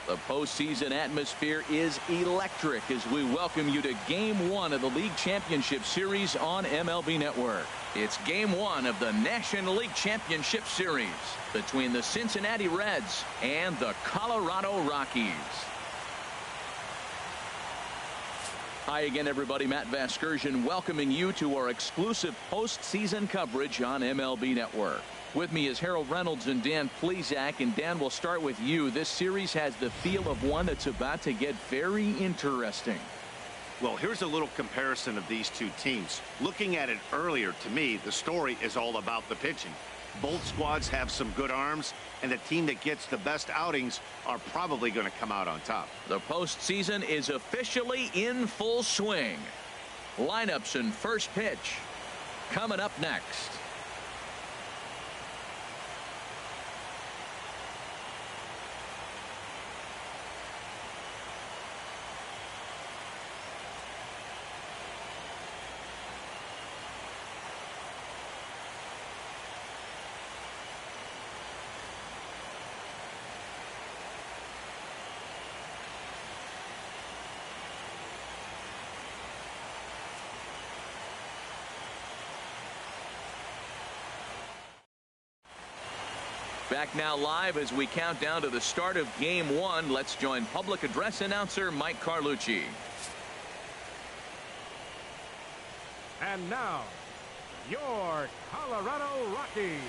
The postseason atmosphere is electric as we welcome you to Game 1 of the League Championship Series on MLB Network. It's Game 1 of the National League Championship Series between the Cincinnati Reds and the Colorado Rockies. Hi again, everybody. Matt Vasgersian welcoming you to our exclusive postseason coverage on MLB Network. With me is Harold Reynolds and Dan Plesac. And Dan, we'll start with you. This series has the feel of one that's about to get very interesting. Well, here's a little comparison of these two teams. Looking at it earlier, to me, the story is all about the pitching. Both squads have some good arms, and the team that gets the best outings are probably going to come out on top. The postseason is officially in full swing. Lineups and first pitch coming up next. Back now live as we count down to the start of Game 1. Let's join public address announcer Mike Carlucci. And now, your Colorado Rockies.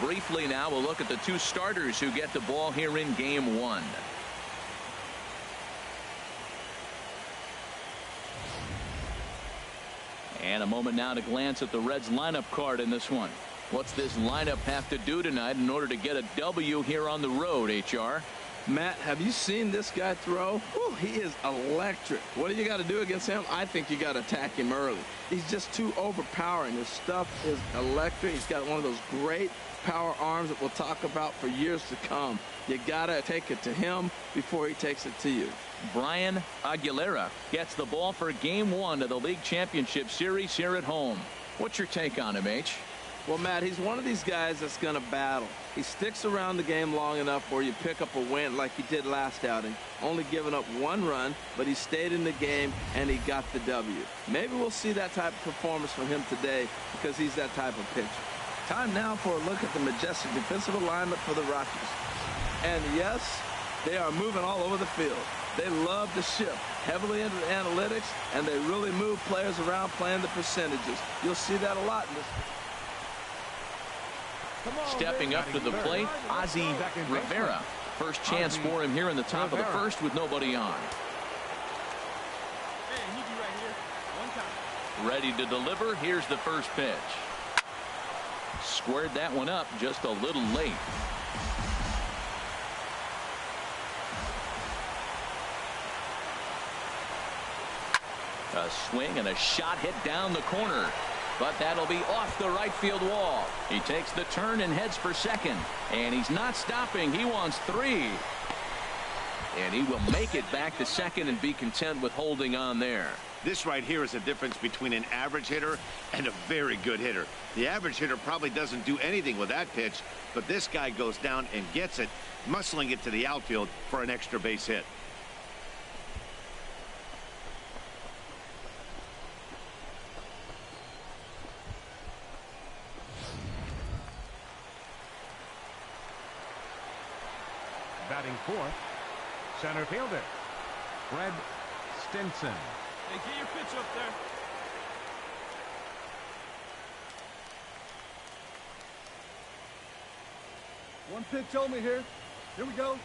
Briefly now, we'll look at the two starters who get the ball here in Game 1. And a moment now to glance at the Reds lineup card in this one. What's this lineup have to do tonight in order to get a W here on the road, HR? Matt, have you seen this guy throw? Whew, he is electric. What do you got to do against him? I think you got to attack him early. He's just too overpowering. His stuff is electric. He's got one of those great power arms that we'll talk about for years to come. You got to take it to him before he takes it to you. Brian Aguilera gets the ball for Game 1 of the League Championship Series here at home. What's your take on him, H? Well, Matt, he's one of these guys that's going to battle. He sticks around the game long enough where you pick up a win like he did last outing. Only giving up one run, but he stayed in the game and he got the W. Maybe we'll see that type of performance from him today because he's that type of pitcher. Time now for a look at the majestic defensive alignment for the Rockies. And yes, they are moving all over the field. They love to shift heavily into the analytics, and they really move players around playing the percentages. You'll see that a lot in this. Stepping up to the plate, Ozzie Rivera. First chance for him here in the top of the first with nobody on. Ready to deliver. Here's the first pitch. Squared that one up just a little late. A swing and a shot hit down the corner. But that'll be off the right field wall. He takes the turn and heads for second. And he's not stopping. He wants 3. And he will make it back to second and be content with holding on there. This right here is a difference between an average hitter and a very good hitter. The average hitter probably doesn't do anything with that pitch, but this guy goes down and gets it, muscling it to the outfield for an extra base hit. Batting fourth, center fielder, Fred Stinson. Hey, get your pitch up there. One pitch only here. Here we go.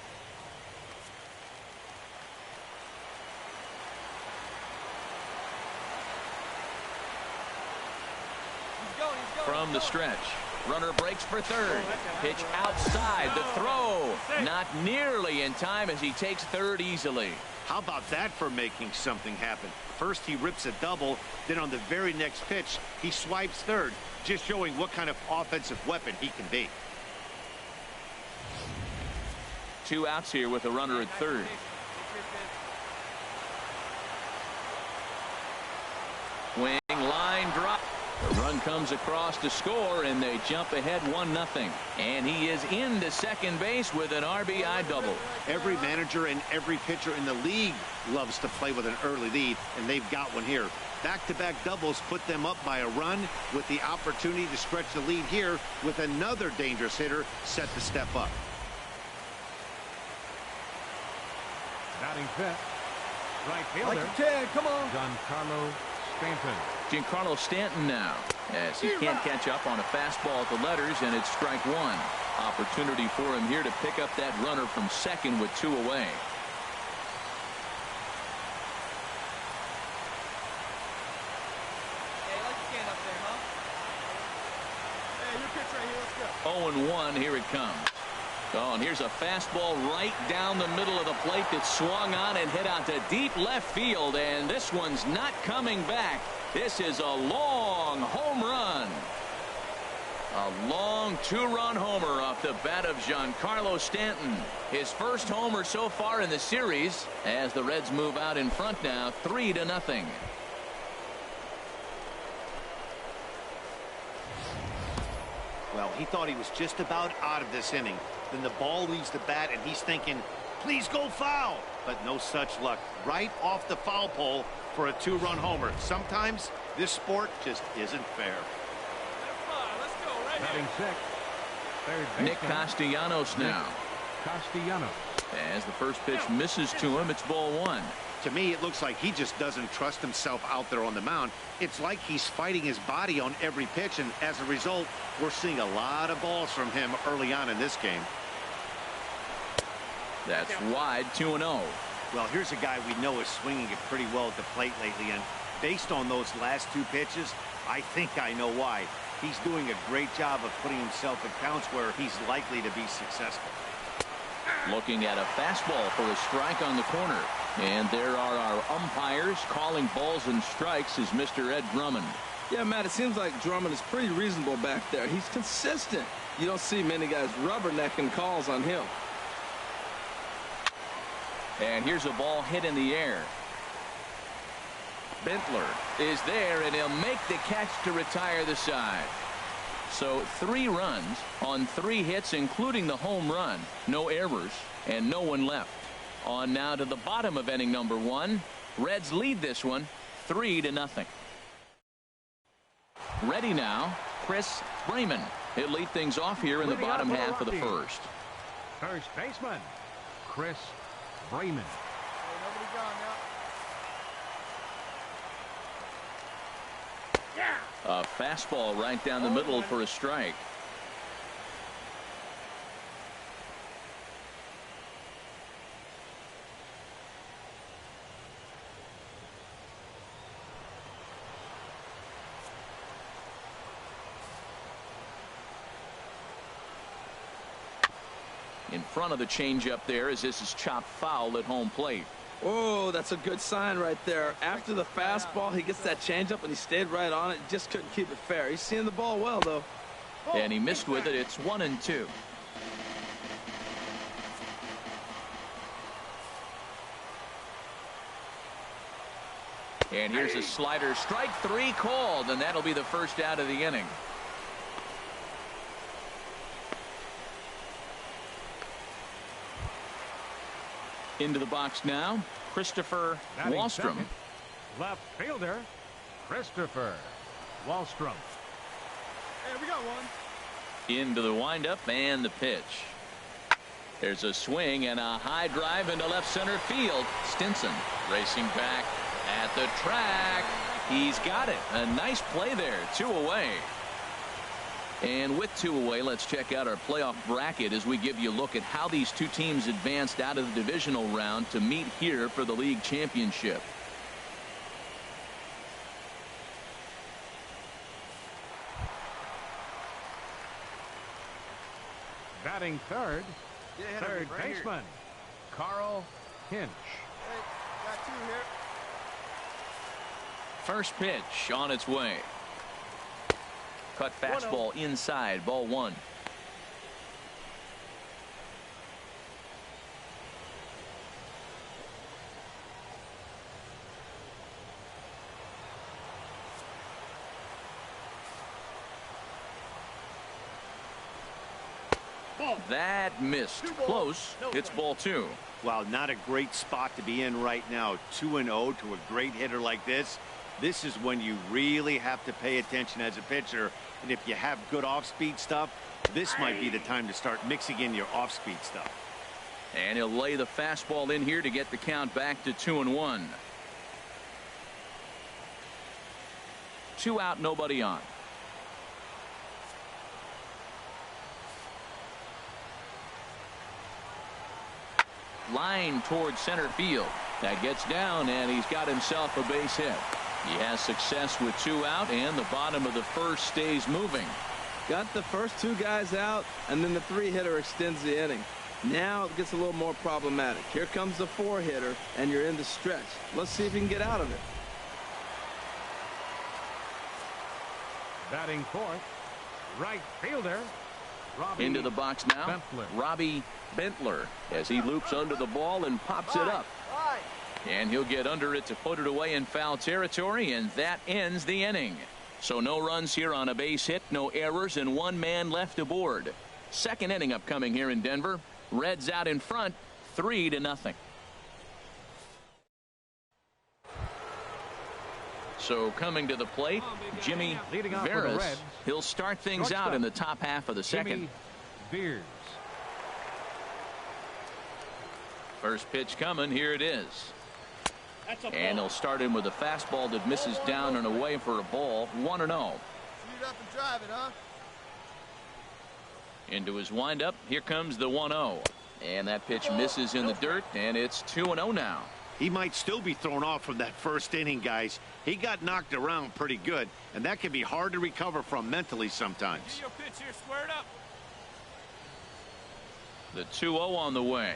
From the stretch, runner breaks for third. Pitch outside, the throw not nearly in time as he takes third easily. How about that for making something happen? First he rips a double, then on the very next pitch he swipes third, just showing what kind of offensive weapon he can be. 2 outs here with a runner at third. Swing, line drop. The run comes across to score, and they jump ahead 1-0. And he is into second base with an RBI double. Every manager and every pitcher in the league loves to play with an early lead, and they've got one here. Back-to-back doubles put them up by a run with the opportunity to stretch the lead here with another dangerous hitter set to step up. Batting fifth, right fielder. Like you can, come on. Giancarlo Stanton. Giancarlo Stanton now, as he can't catch up on a fastball at the letters, and it's strike one. Opportunity for him here to pick up that runner from second with 2 away. Hey, I like the can up there, huh? Hey, your pitch right here. Let's go. 0-1, here it comes. Oh, and here's a fastball right down the middle of the plate that swung on and hit out to deep left field, and this one's not coming back. This is a long home run. A long 2-run homer off the bat of Giancarlo Stanton. His first homer so far in the series, as the Reds move out in front now 3-0. Well, he thought he was just about out of this inning. Then the ball leaves the bat, and he's thinking, please go foul. But no such luck. Right off the foul pole for a 2-run homer. Sometimes this sport just isn't fair. Let's go right Batting here. sixth, third baseman. Nick Castellanos now. Castellanos. As the first pitch misses to him, it's ball 1. To me, it looks like he just doesn't trust himself out there on the mound. It's like he's fighting his body on every pitch, and as a result, we're seeing a lot of balls from him early on in this game. That's wide, 2-0. Well, here's a guy we know is swinging it pretty well at the plate lately, and based on those last 2 pitches, I think I know why. He's doing a great job of putting himself in counts where he's likely to be successful. Looking at a fastball for a strike on the corner. And there are our umpires calling balls and strikes is Mr. Ed Drummond. Yeah, Matt, it seems like Drummond is pretty reasonable back there. He's consistent. You don't see many guys rubbernecking calls on him. And here's a ball hit in the air. Bentler is there, and he'll make the catch to retire the side. So 3 runs on 3 hits, including the home run. No errors and no one left. On now to the bottom of inning number 1. Reds lead this one 3-0. Ready now, Chris Freeman. He'll lead things off here in the bottom half of the first. First baseman, Chris Freeman. Hey, nobody gone now. A fastball right down the middle for a strike. In front of the changeup there as this is chopped foul at home plate. Oh, that's a good sign right there. After the fastball, he gets that changeup, and he stayed right on it. Just couldn't keep it fair. He's seeing the ball well, though. And he missed with it. It's 1-2. And here's a slider. Strike 3 called, and that'll be the first out of the inning. Into the box now, Christopher Batting Wallstrom. second, left fielder, Christopher Wallstrom. Hey, we got one. Into the windup and the pitch. There's a swing and a high drive into left center field. Stinson racing back at the track. He's got it. A nice play there. 2 away. And with 2 away, let's check out our playoff bracket as we give you a look at how these two teams advanced out of the divisional round to meet here for the league championship. Batting third, third baseman, Carl Hinch. Hey, got 2 here. First pitch on its way. Cut fastball inside, ball 1. That missed. Close. It's ball 2. Well, not a great spot to be in right now. 2-0 to a great hitter like this. This is when you really have to pay attention as a pitcher. And if you have good off-speed stuff, this might be the time to start mixing in your off-speed stuff. And he'll lay the fastball in here to get the count back to 2-1. 2 out, nobody on. Line towards center field. That gets down, and he's got himself a base hit. He has success with 2 out, and the bottom of the first stays moving. Got the first 2 guys out, and then the 3-hitter extends the inning. Now it gets a little more problematic. Here comes the 4-hitter, and you're in the stretch. Let's see if you can get out of it. Batting fourth, right fielder, Robbie Into the box now, Bentler. Robbie Bentler, as he loops under the ball and pops it up. And he'll get under it to put it away in foul territory, and that ends the inning. So no runs here on a base hit, no errors, and 1 man left aboard. Second inning upcoming here in Denver. Reds out in front, 3-0. So coming to the plate, Jimmy Leading off for the Veras. Reds. He'll start things out in the top half of the second. Jimmy Veers. First pitch coming. Here it is. And he'll start him with a fastball that misses down and away for a ball. 1-0. Speed up and drive it, huh? Into his windup. Here comes the 1-0. And that pitch misses in the dirt, and it's 2-0 now. He might still be thrown off from that first inning, guys. He got knocked around pretty good, and that can be hard to recover from mentally sometimes. Get your pitch here squared up. The 2-0 on the way.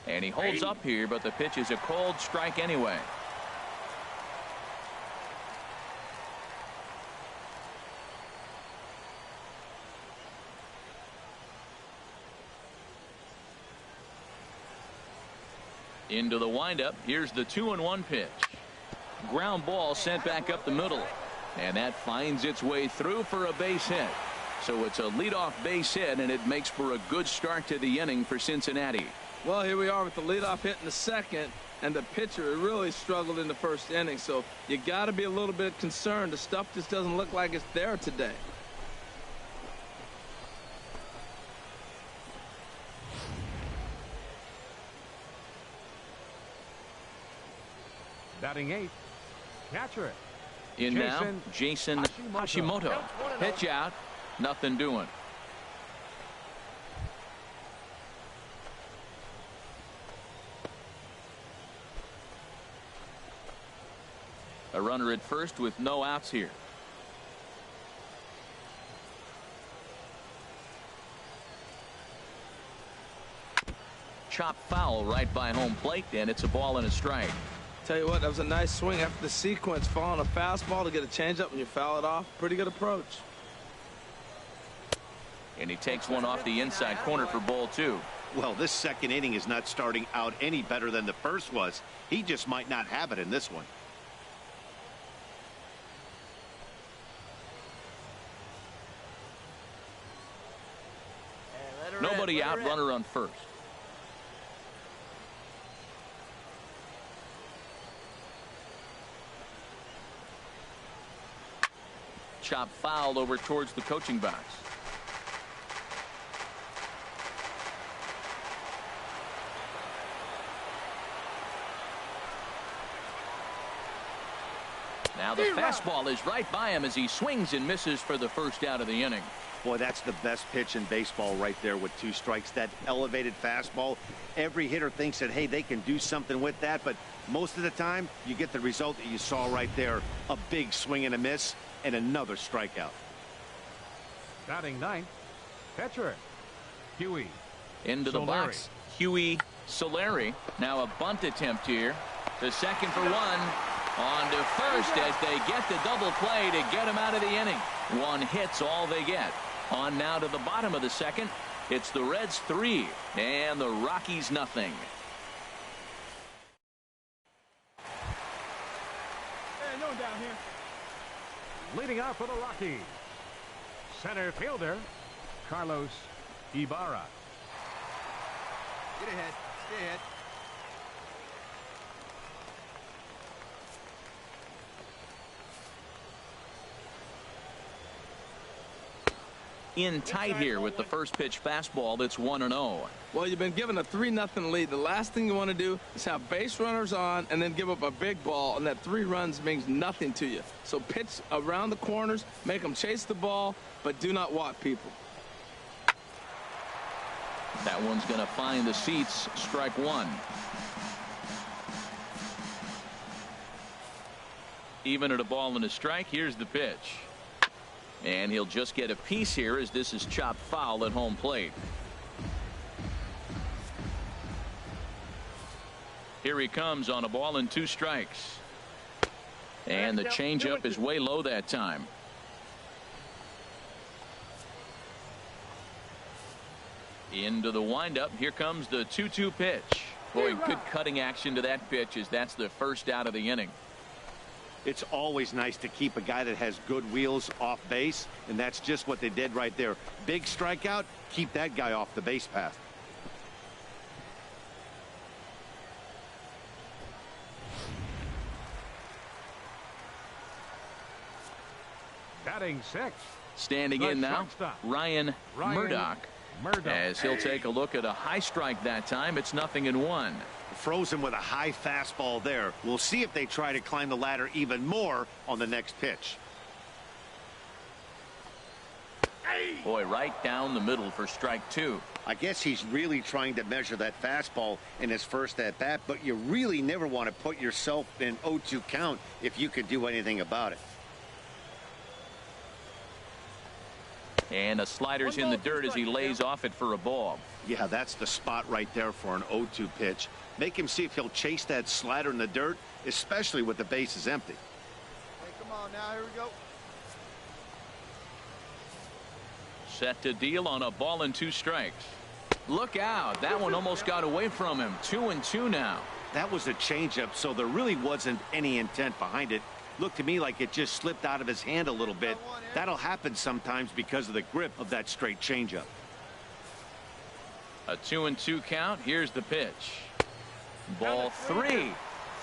And he holds up here, but the pitch is a called strike anyway. Into the windup. Here's the 2-1 pitch. Ground ball sent back up the middle. And that finds its way through for a base hit. So it's a leadoff base hit, and it makes for a good start to the inning for Cincinnati. Well, here we are with the leadoff hit in the second, and the pitcher really struggled in the first inning. So you got to be a little bit concerned. The stuff just doesn't look like it's there today. Batting 8th, catcher. In now, Jason Hashimoto. Pitch out, nothing doing. A runner at first with no outs here. Chop foul right by home plate, and it's a ball and a strike. Tell you what, that was a nice swing after the sequence. Following a fastball to get a changeup and you foul it off. Pretty good approach. And he takes one off the inside corner for ball 2. Well, this second inning is not starting out any better than the first was. He just might not have it in this one. Nobody out, runner on first. Chop foul over towards the coaching box. Now Now the fastball is right by him as he swings and misses for the first out of the inning. Boy, that's the best pitch in baseball right there with 2 strikes. That elevated fastball. Every hitter thinks that, hey, they can do something with that. But most of the time, you get the result that you saw right there. A big swing and a miss and another strikeout. Batting 9th, pitcher, Huey. Into the box, Huey Solari. Now a bunt attempt here. To second for 1. On to first as they get the double play to get him out of the inning. 1 hit's all they get. On now to the bottom of the second. It's the Reds 3 and the Rockies nothing. Hey, no one down here. Leading off for the Rockies, center fielder, Carlos Ibarra. Get ahead. Stay ahead. In tight here with the first pitch fastball that's 1-0. Well, you've been given a 3-0 lead. The last thing you want to do is have base runners on and then give up a big ball, and that 3 runs means nothing to you. So pitch around the corners, make them chase the ball, but do not walk people. That one's going to find the seats. Strike 1. Even at a ball and a strike. Here's the pitch. And he'll just get a piece here as this is chopped foul at home plate. Here he comes on a ball and 2 strikes. And the changeup is way low that time. Into the windup. Here comes the 2-2 pitch. Boy, good cutting action to that pitch as that's the first out of the inning. It's always nice to keep a guy that has good wheels off base, and that's just what they did right there. Big strikeout, keep that guy off the base path. Batting 6th. Standing in now, Ryan Murdoch. As he'll take a look at a high strike that time. It's 0-1. Frozen with a high fastball there. We'll see if they try to climb the ladder even more on the next pitch. Boy, right down the middle for strike 2. I guess he's really trying to measure that fastball in his first at bat, but you really never want to put yourself in 0-2 count if you could do anything about it. And a slider's in the dirt as he lays off it for a ball. Yeah, that's the spot right there for an 0-2 pitch. Make him see if he'll chase that slider in the dirt, especially with the bases empty. Hey, come on now. Here we go. Set to deal on a ball and 2 strikes. Look out. That one almost got away from him. 2-2 now. That was a changeup, so there really wasn't any intent behind it. Looked to me like it just slipped out of his hand a little bit. That'll happen sometimes because of the grip of that straight changeup. A 2-2 count. Here's the pitch. Ball 3.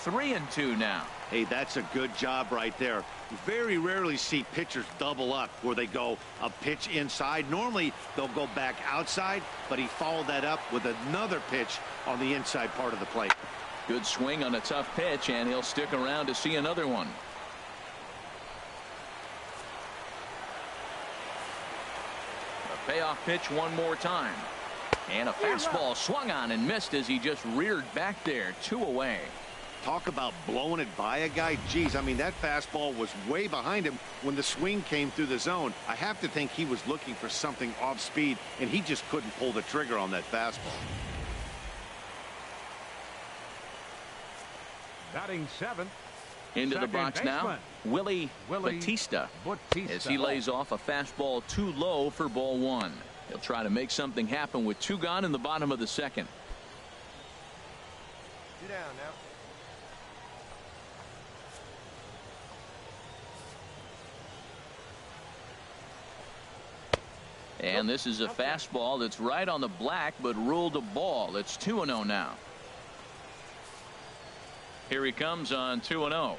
3-2 now. Hey, that's a good job right there. Very rarely see pitchers double up where they go a pitch inside. Normally they'll go back outside, but he followed that up with another pitch on the inside part of the plate. Good swing on a tough pitch, and he'll stick around to see another one. A payoff pitch one more time. And a fastball swung on and missed as he just reared back there. 2 away. Talk about blowing it by a guy. Geez, I mean, that fastball was way behind him when the swing came through the zone. I have to think he was looking for something off speed, and he just couldn't pull the trigger on that fastball. Batting 7th. Into the Second box now, baseman. Willie Batista, as he lays off a fastball too low for ball 1. He'll try to make something happen with 2 gone in the bottom of the second. Get down now. And this is a fastball that's right on the black, but ruled a ball. It's 2-0 now. Here he comes on 2-0.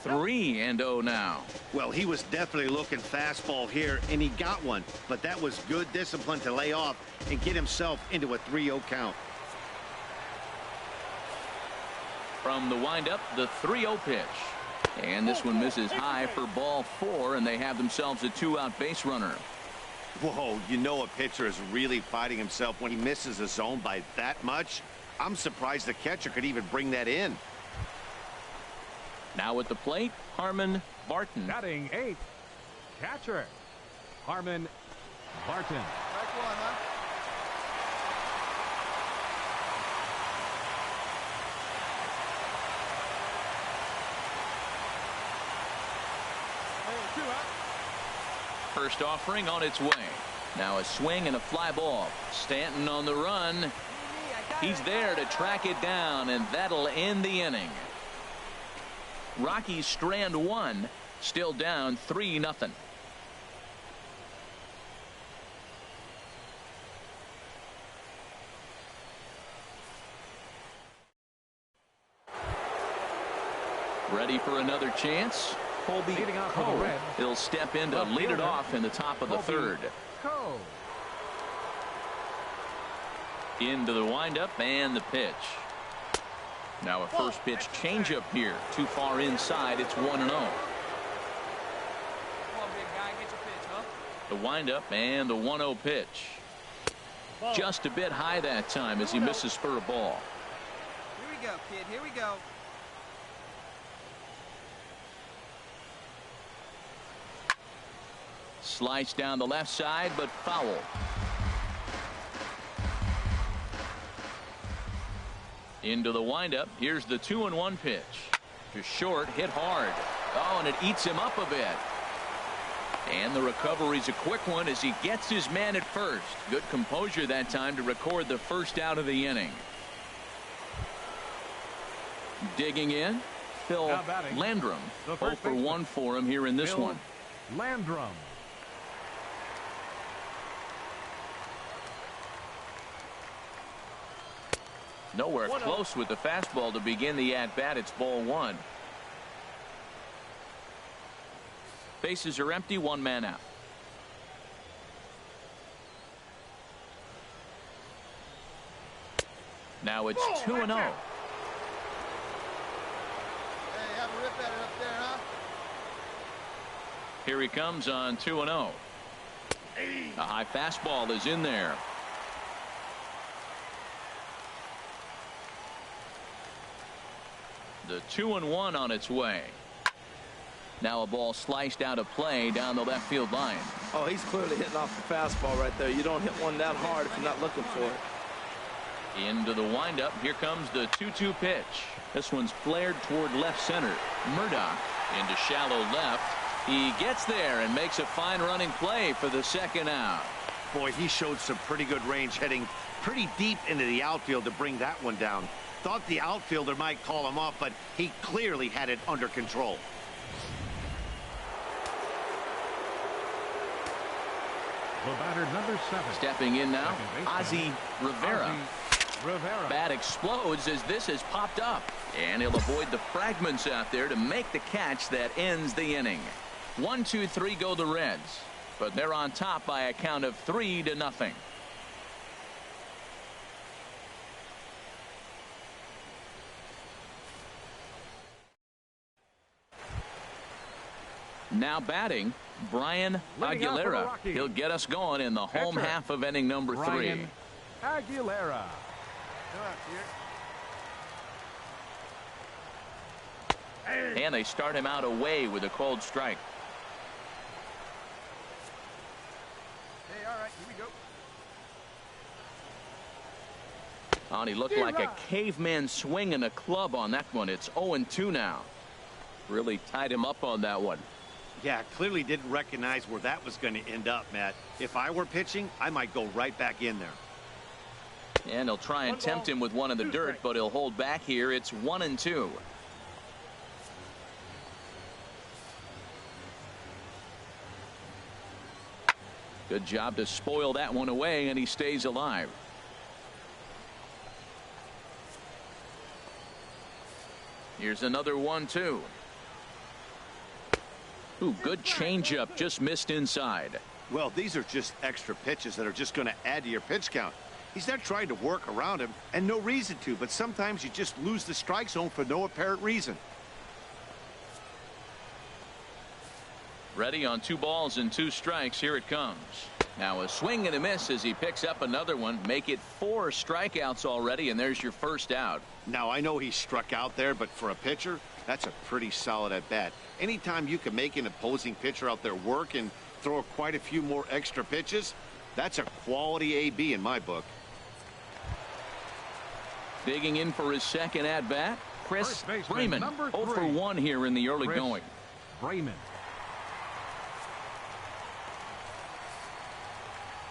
3-0 now. Well, he was definitely looking fastball here, and he got one. But that was good discipline to lay off and get himself into a 3-0 count. From the windup, the 3-0 pitch. And this one misses high for ball 4, and they have themselves a 2-out base runner. Whoa, you know a pitcher is really fighting himself when he misses a zone by that much. I'm surprised the catcher could even bring that in. Now at the plate, Harmon Barton. Batting 8th, catcher, Harmon Barton. Strike one, huh? Hey, 2 out. First offering on its way. Now a swing and a fly ball. Stanton on the run. He's there to track it down, and that'll end the inning. Rockies strand 1, still down 3-0. Ready for another chance. Colby Leading off for the Cole. Reds. He'll step in to Left lead it fielder, off in the top of the Colby 3rd. Cole. Into the windup and the pitch. Now a first pitch changeup here. Too far inside. It's 1-0. Come on, big guy, get your pitch, huh? The windup and the 1-0 pitch. Just a bit high that time as he misses for a ball. Here we go, kid. Here we go. Slice down the left side, but foul. Into the windup. Here's the 2-1 pitch. Just short, hit hard. Oh, and it eats him up a bit. And the recovery's a quick one as he gets his man at first. Good composure that time to record the first out of the inning. Digging in, Phil Now batting, Landrum. the 0 first for 1 for him here in this Phil one. Landrum. Nowhere close with the fastball to begin the at-bat. It's ball 1. Bases are empty, 1 man out. Now it's 2-0. Hey, have a rip at it up there, huh? Here he comes on 2-0. A high fastball is in there. The 2-1 on its way. Now a ball sliced out of play down the left field line. Oh, he's clearly hitting off the fastball right there. You don't hit one that hard if you're not looking for it. Into the windup. Here comes the 2-2 pitch. This one's flared toward left center. Murdoch into shallow left. He gets there and makes a fine running play for the second out. Boy, he showed some pretty good range, heading pretty deep into the outfield to bring that one down. Thought the outfielder might call him off, but he clearly had it under control. The batter, number 7. Stepping in now, Second Ozzie Rivera. Ozzie Rivera. Bat explodes as this has popped up, and he'll avoid the fragments out there to make the catch that ends the inning. 1-2-3 go the Reds, but they're on top by a count of 3-0. Now batting, Brian Leading out for the Aguilera. Rockies. He'll get us going in the home Pitcher, half of inning number 3. Brian Aguilera. Come on, kid. And they start him out away with a called strike. Hey, all right, here we go. Oh, and he looked like a caveman swinging a club on that one. It's 0-2 now. Really tied him up on that one. Yeah, clearly didn't recognize where that was going to end up, Matt. If I were pitching, I might go right back in there. And he'll try and tempt him with one in the dirt, but he'll hold back here. It's 1-2. Good job to spoil that one away, and he stays alive. Here's another 1-2. Ooh, good changeup, just missed inside. Well, these are just extra pitches that are just going to add to your pitch count. He's not trying to work around him, and no reason to, but sometimes you just lose the strike zone for no apparent reason. Ready on 2 balls and 2 strikes. Here it comes. Now a swing and a miss as he picks up another one. Make it 4 strikeouts already, and there's your first out. Now I know he struck out there, but for a pitcher, that's a pretty solid at bat. Anytime you can make an opposing pitcher out there work and throw quite a few more extra pitches, that's a quality AB in my book. Digging in for his second at bat, Chris Freeman. 0 for 1 here in the early going. Freeman.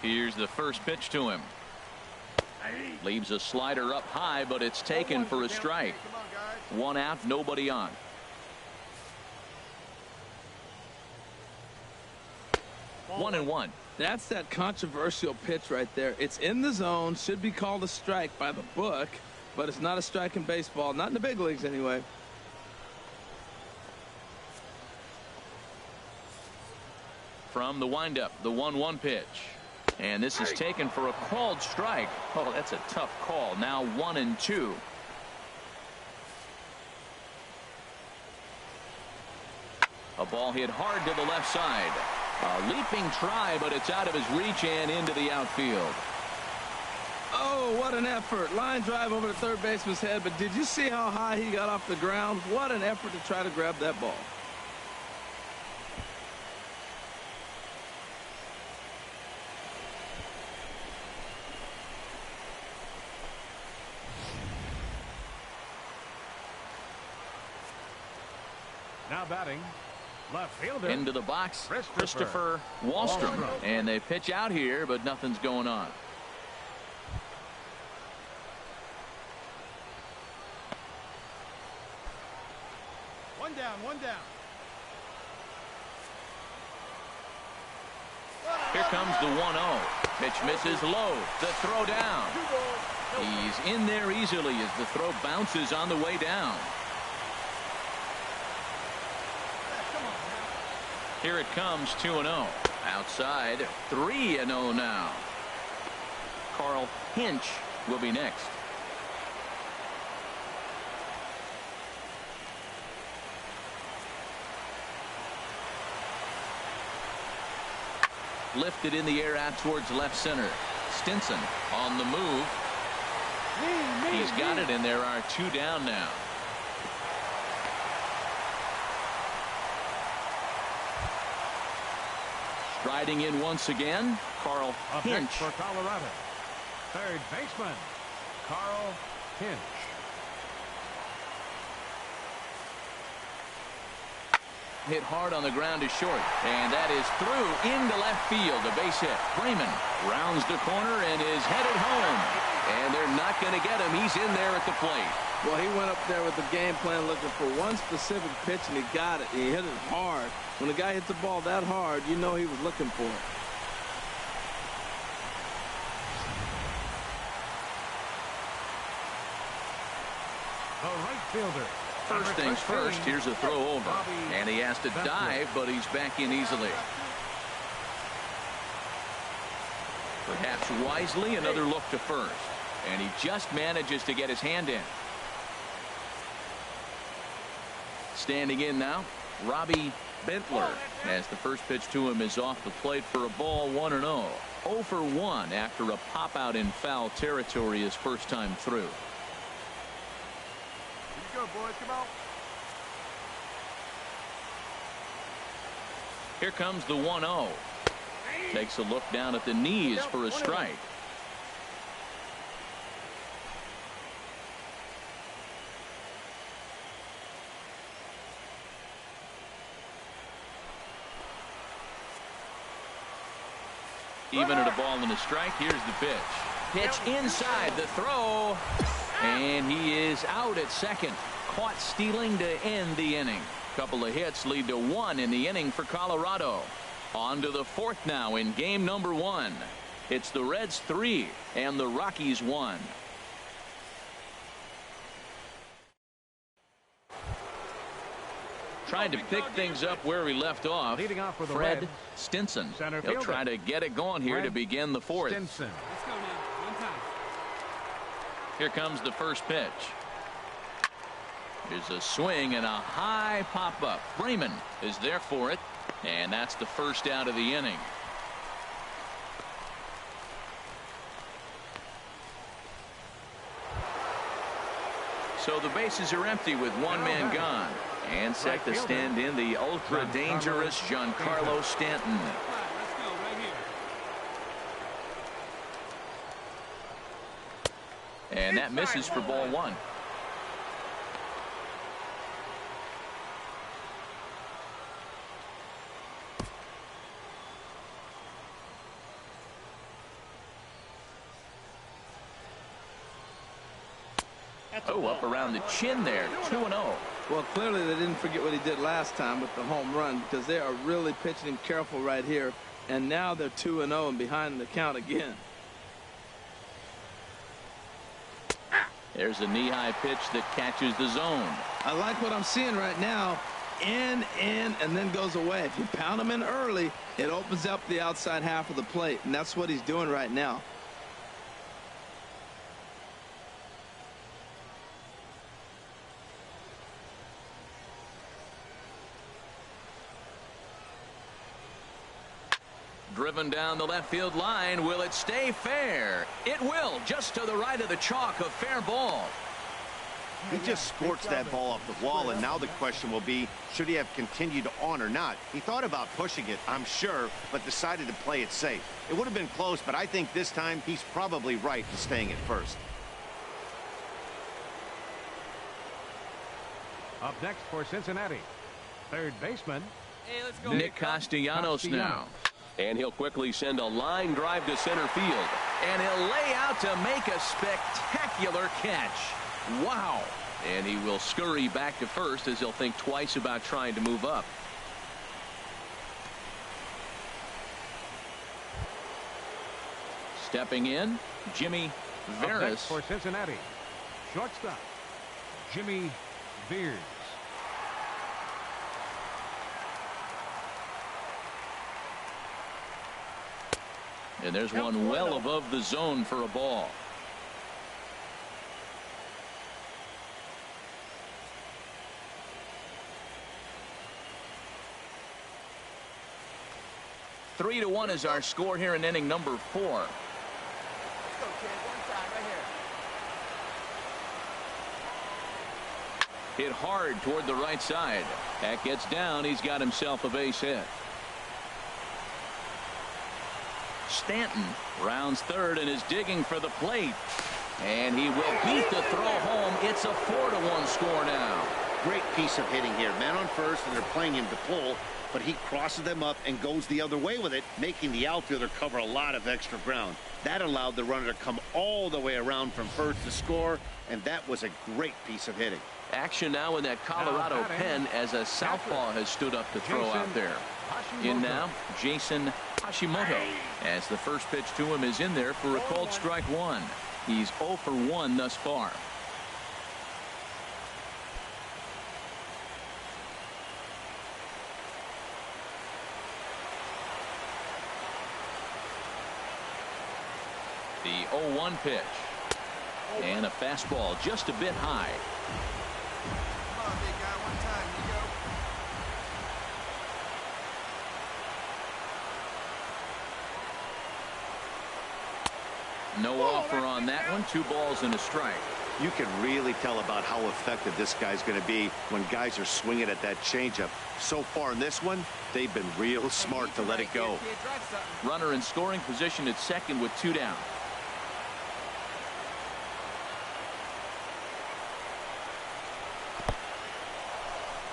Here's the first pitch to him. Leaves a slider up high, but it's taken for a strike. 1 out, nobody on. One and one. That's that controversial pitch right there. It's in the zone, should be called a strike by the book, but it's not a strike in baseball, not in the big leagues anyway. From the windup, the 1-1 pitch. And this is taken for a called strike. Oh, that's a tough call. Now 1 and 2. A ball hit hard to the left side. A leaping try, but it's out of his reach and into the outfield. Oh, what an effort. Line drive over the third baseman's head, but did you see how high he got off the ground? What an effort to try to grab that ball. Now batting, left fielder. Into the box, Christopher Wallstrom. And they pitch out here, but nothing's going on. One down. Here comes the 1-0. Pitch misses low. The throw down. He's in there easily as the throw bounces on the way down. Here it comes, 2-0. Outside, 3-0 now. Carl Hinch will be next. Lifted in the air out towards left center. Stinson on the move. He's got it, and there are 2 down now. Striding in once again, Carl Hinch. For Colorado, third baseman, Carl Hinch. Hit hard on the ground is short, and that is through into left field. A base hit. Freeman rounds the corner and is headed home, and they're not going to get him. He's in there at the plate. Well, he went up there with the game plan looking for one specific pitch, and he got it. He hit it hard. When a guy hits the ball that hard, you know he was looking for it. The right fielder. First things first, here's a throw over. And he has to dive, but he's back in easily. Perhaps wisely, another look to first. And he just manages to get his hand in. Standing in now, Robbie Bentler, as the first pitch to him is off the plate for a ball, 1-0. 0 for 1 after a pop out in foul territory his first time through. Here you go, boys. Come on. Here comes the 1-0. Takes a look down at the knees for a strike. Even at a ball and a strike, here's the pitch. Pitch inside, the throw, and he is out at second. Caught stealing to end the inning. Couple of hits lead to 1 in the inning for Colorado. On to the 4th now in game number 1. It's the Reds 3 and the Rockies 1. Trying to pick things up where we left off. Leading off for the Fred Reds, Stinson. center He'll fielder. try to get it going here to begin the 4th. Stinson. Let's go now. One time. Here comes the first pitch. Here's a swing and a high pop up. Freeman is there for it. And that's the first out of the inning. So the bases are empty with one man gone. And set to stand in the ultra dangerous Giancarlo Stanton. And that misses for ball one. Oh, up around the chin there, 2-0. Well, clearly they didn't forget what he did last time with the home run, because they are really pitching him careful right here. And now they're 2-0 and behind in the count again. There's a knee-high pitch that catches the zone. I like what I'm seeing right now. In, and then goes away. If you pound him in early, it opens up the outside half of the plate, and that's what he's doing right now. Driven down the left field line. Will it stay fair? It will, just to the right of the chalk, a fair ball. He just scorched that ball off the wall, and now the question will be, should he have continued on or not? He thought about pushing it, I'm sure, but decided to play it safe. It would have been close, but I think this time he's probably right in staying at first. Up next for Cincinnati, third baseman, Nick Castellanos now. And he'll quickly send a line drive to center field. And he'll lay out to make a spectacular catch. Wow. And he will scurry back to first as he'll think twice about trying to move up. Stepping in, Jimmy up Veras. next for Cincinnati, shortstop, Jimmy Veers. And there's one well above the zone for a ball. Three to 1 is our score here in inning number 4. Let's go, kid. One side right here. Hit hard toward the right side. That gets down. He's got himself a base hit. Stanton rounds third and is digging for the plate. And he will beat the throw home. It's a 4-1 score now. Great piece of hitting here. Man on first, and they're playing him to pull, but he crosses them up and goes the other way with it, making the outfielder cover a lot of extra ground. That allowed the runner to come all the way around from first to score, and that was a great piece of hitting. Action now in that Colorado pen as a southpaw has stood up to throw out there. In now, Jason Hashimoto, as the first pitch to him is in there for a called strike one. He's 0 for 1 thus far. The 0-1 pitch. And a fastball just a bit high. Come on, big guy. One time. Here you go. No offer on that one. 2 balls and a strike. You can really tell about how effective this guy's going to be when guys are swinging at that changeup. So far in this one, they've been real smart to let it go. Kid, drive something. Runner in scoring position at second with 2 down.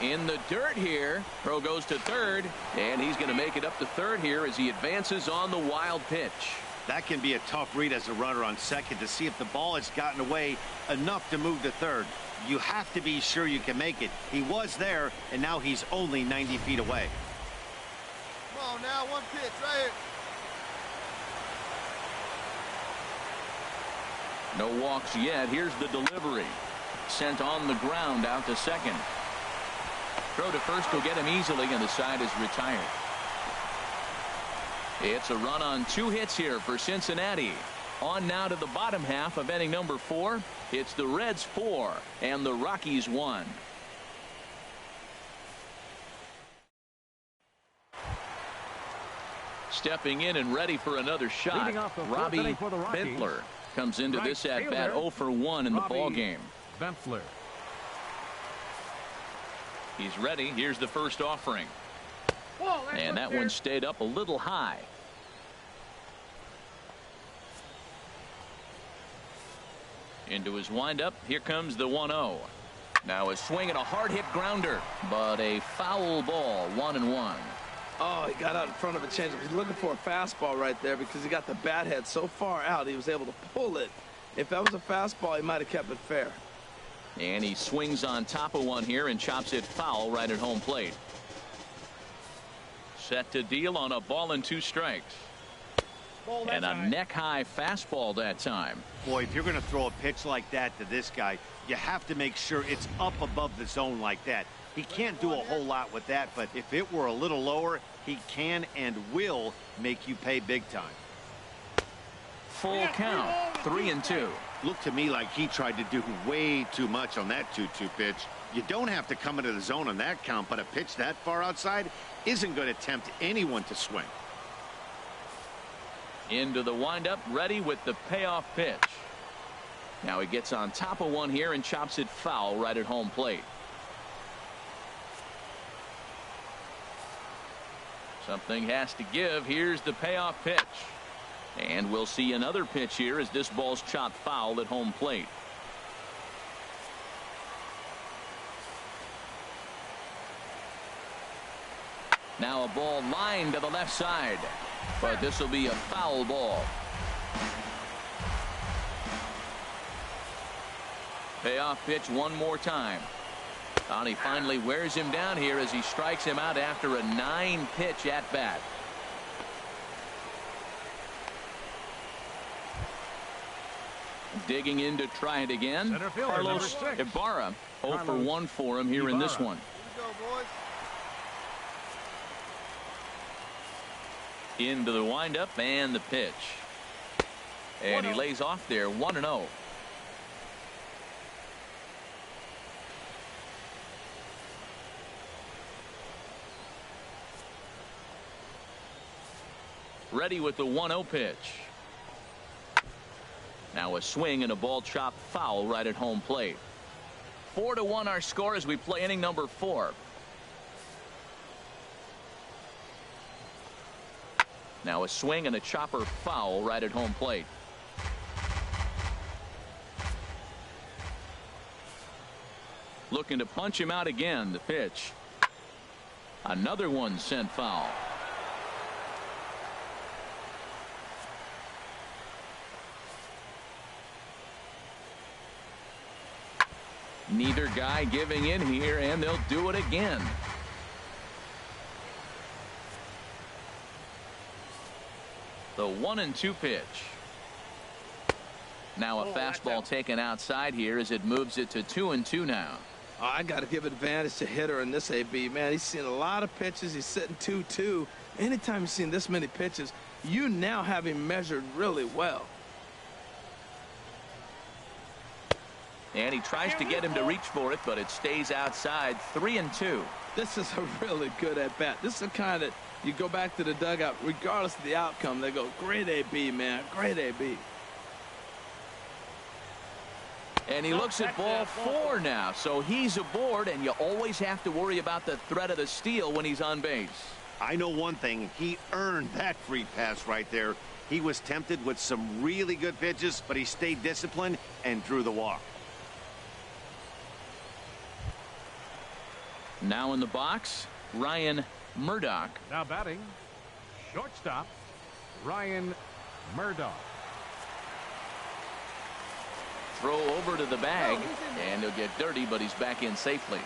In the dirt here. Throw goes to third, and he's going to make it up to third here as he advances on the wild pitch. That can be a tough read as a runner on second to see if the ball has gotten away enough to move to third. You have to be sure you can make it. He was there, and now he's only 90 feet away. Come on now. One pitch right here. No walks yet. Here's the delivery. Sent on the ground out to second. Throw to first will get him easily, and the side is retired. It's a run on 2 hits here for Cincinnati. On now to the bottom half of inning number 4. It's the Reds 4 and the Rockies 1. stepping in and ready for another shot. Leading off the fourth Robbie inning for the Rockies. Bentler comes into Right this at bat fielder, 0 for 1 in the Robbie ball game. Bentler. He's ready. Here's the first offering. And that one stayed up a little high. Into his windup. Here comes the 1-0. Now a swing and a hard hit grounder, but a foul ball. 1-1. Oh, he got out in front of a changeup. He's looking for a fastball right there because he got the bat head so far out he was able to pull it. If that was a fastball, he might have kept it fair. And he swings on top of one here and chops it foul right at home plate. Set to deal on a ball and 2 strikes. And a neck-high fastball that time. Boy, if you're going to throw a pitch like that to this guy, you have to make sure it's up above the zone like that. He can't do a whole lot with that, but if it were a little lower, he can and will make you pay big time. Full count. 3-2. Looked to me like he tried to do way too much on that 2-2 pitch. You don't have to come into the zone on that count, but a pitch that far outside isn't going to tempt anyone to swing. Into the windup, ready with the payoff pitch. Now he gets on top of one here and chops it foul right at home plate. Something has to give. Here's the payoff pitch. And we'll see another pitch here as this ball's chopped foul at home plate. Now a ball lined to the left side, but this will be a foul ball. Payoff pitch one more time. And he finally wears him down here as he strikes him out after a 9-pitch at bat. Digging in to try it again. Center fielder, Carlos number 6. Ibarra. 0 for 1 for him here in this one. Here we go, boys. Into the windup and the pitch. And he lays off there. 1-0. Ready with the 1-0 pitch. Now a swing and a ball chopped foul right at home plate. 4-1 our score as we play inning number 4. Now a swing and a chopper foul right at home plate. Looking to punch him out again. The pitch. Another one sent foul. Neither guy giving in here, and they'll do it again. The 1-2 pitch. Now a fastball taken outside here as it moves it to 2-2 now. Oh, I got to give advantage to hitter in this AB. Man, he's seen a lot of pitches. He's sitting 2-2. Anytime you've seen this many pitches, you now have him measured really well. And he tries to get him to reach for it, but it stays outside. 3-2. This is a really good at-bat. This is the kind that you go back to the dugout, regardless of the outcome, they go, great AB, man, great AB. And he looks at ball 4 now, so he's aboard, and you always have to worry about the threat of the steal when he's on base. I know one thing, he earned that free pass right there. He was tempted with some really good pitches, but he stayed disciplined and drew the walk. Now in the box, Ryan Murdoch. Now batting, shortstop, Ryan Murdoch. Throw over to the bag, and he'll get dirty, but he's back in safely.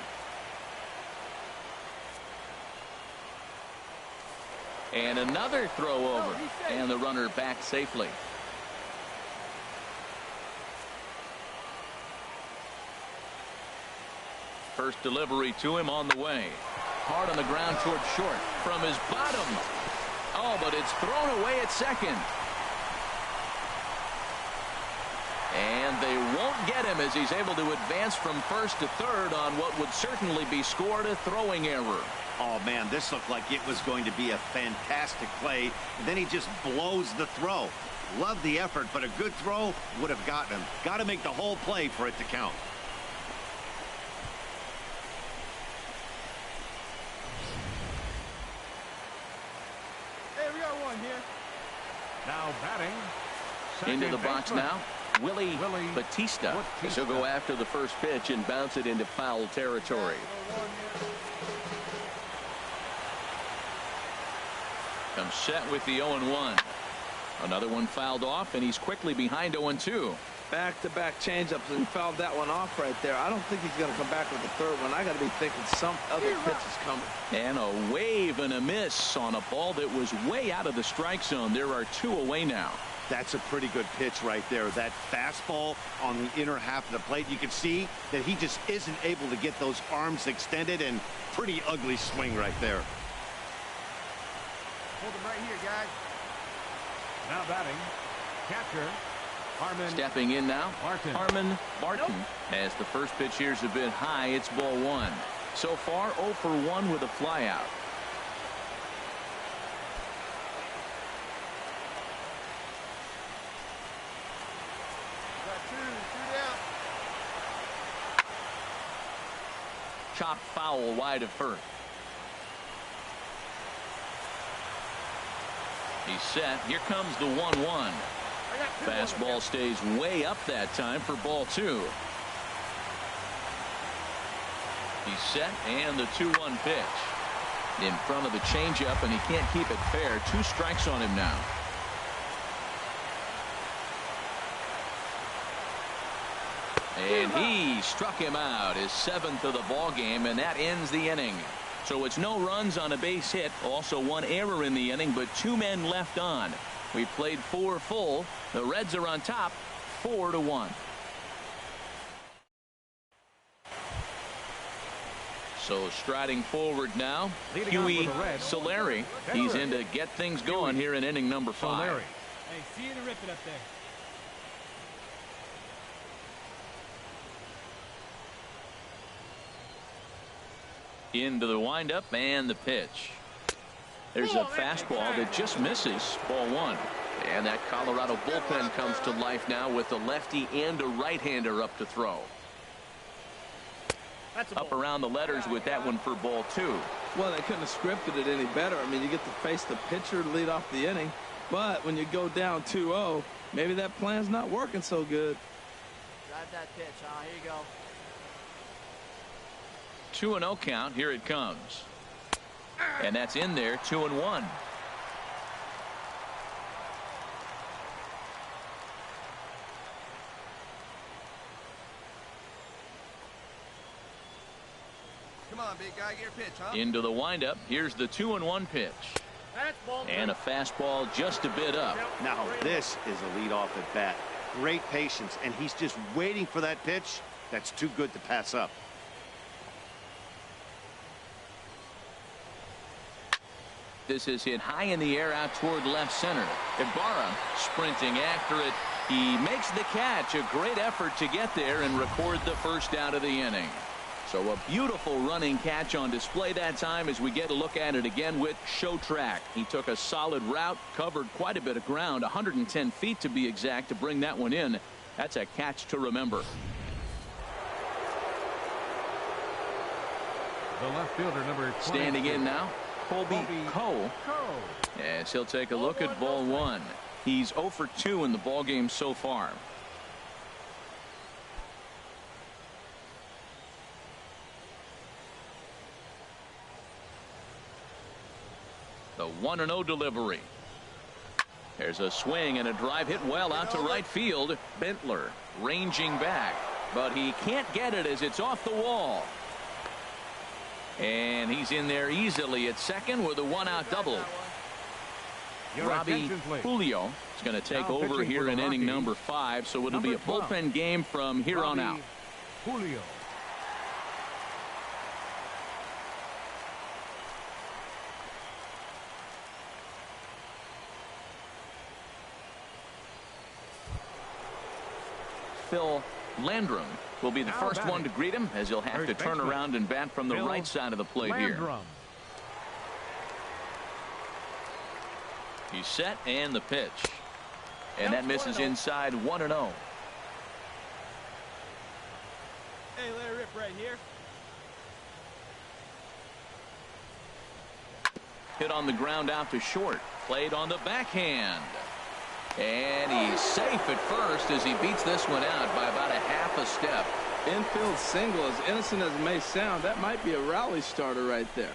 And another throw over, and the runner back safely. First delivery to him on the way. Hard on the ground toward short from his bottom. Oh, but it's thrown away at second. And they won't get him as he's able to advance from first to third on what would certainly be scored a throwing error. Oh, man, this looked like it was going to be a fantastic play. And then he just blows the throw. Love the effort, but a good throw would have gotten him. Got to make the whole play for it to count. Hey, we got one here. Now batting. Into the second box baseman. now, Willie Batista. He'll go after the first pitch and bounce it into foul territory. Comes set with the 0-1. Another one fouled off, and he's quickly behind 0-2. Back-to-back changeups, and he fouled that one off right there. I don't think he's going to come back with the third one. I got to be thinking some other pitch is coming. And a wave and a miss on a ball that was way out of the strike zone. There are two away now. That's a pretty good pitch right there. That fastball on the inner half of the plate. You can see that he just isn't able to get those arms extended, and pretty ugly swing right there. Hold him right here, guys. Now batting. Catcher. Harmon. Stepping in now, Barton. Harmon Barton. As the first pitch here is a bit high, it's ball one. So far 0 for 1 with a flyout. Got two down. Chopped foul wide of first. He's set. Here comes the 1-1. Fastball stays way up that time for ball two. He's set, and the 2-1 pitch in front of the changeup, and he can't keep it fair. 2 strikes on him now. And he struck him out, his 7th of the ball game, and that ends the inning. So it's no runs on a base hit, also 1 error in the inning, but 2 men left on. We played 4 full. The Reds are on top, 4-1. So striding forward now, Leading off Huey for the Reds. Solari. He's in to get things going here in inning number 5. Solari. Hey, see you to rip it up there. Into the windup and the pitch. There's a fastball that just misses, ball 1. And that Colorado bullpen comes to life now with a lefty and a right-hander up to throw. Up around the letters with that one for ball 2. Well, they couldn't have scripted it any better. I mean, you get to face the pitcher to lead off the inning. But when you go down 2-0, maybe that plan's not working so good. Drive that pitch, huh? Here you go. 2-0 count. Here it comes. And that's in there, 2-1. Come on, big guy, get your pitch, huh? Into the windup. Here's the 2-1 pitch. That's ball And a fastball just a bit up. Now, this is a leadoff at bat. Great patience, and he's just waiting for that pitch. That's too good to pass up. This is hit high in the air out toward left center. Ibarra sprinting after it. He makes the catch. A great effort to get there and record the first out of the inning. So a beautiful running catch on display that time as we get a look at it again with Show Track. He took a solid route, covered quite a bit of ground, 110 feet to be exact, to bring that one in. That's a catch to remember. The left fielder, number 20. Standing in now, Colby Coe, as he'll take a look at ball 1. He's 0 for 2 in the ball game so far. The 1-0 delivery. There's a swing and a drive hit well out to right field. Bentler ranging back, but he can't get it as it's off the wall. And he's in there easily at second with a 1-out double. Robbie Julio is going to take Now over pitching here for in the inning Rockies, number 5, so it'll be a number 12, bullpen game from here on out. Julio. Phil Landrum will be the first one to greet him, as he'll have to turn around and bat from the right side of the plate here. He's set, and the pitch. And that misses inside 1-0. Hey, let it rip right here. Hit on the ground out to short. Played on the backhand. And he's safe at first as he beats this one out by about a half a step. Infield single, as innocent as it may sound, that might be a rally starter right there.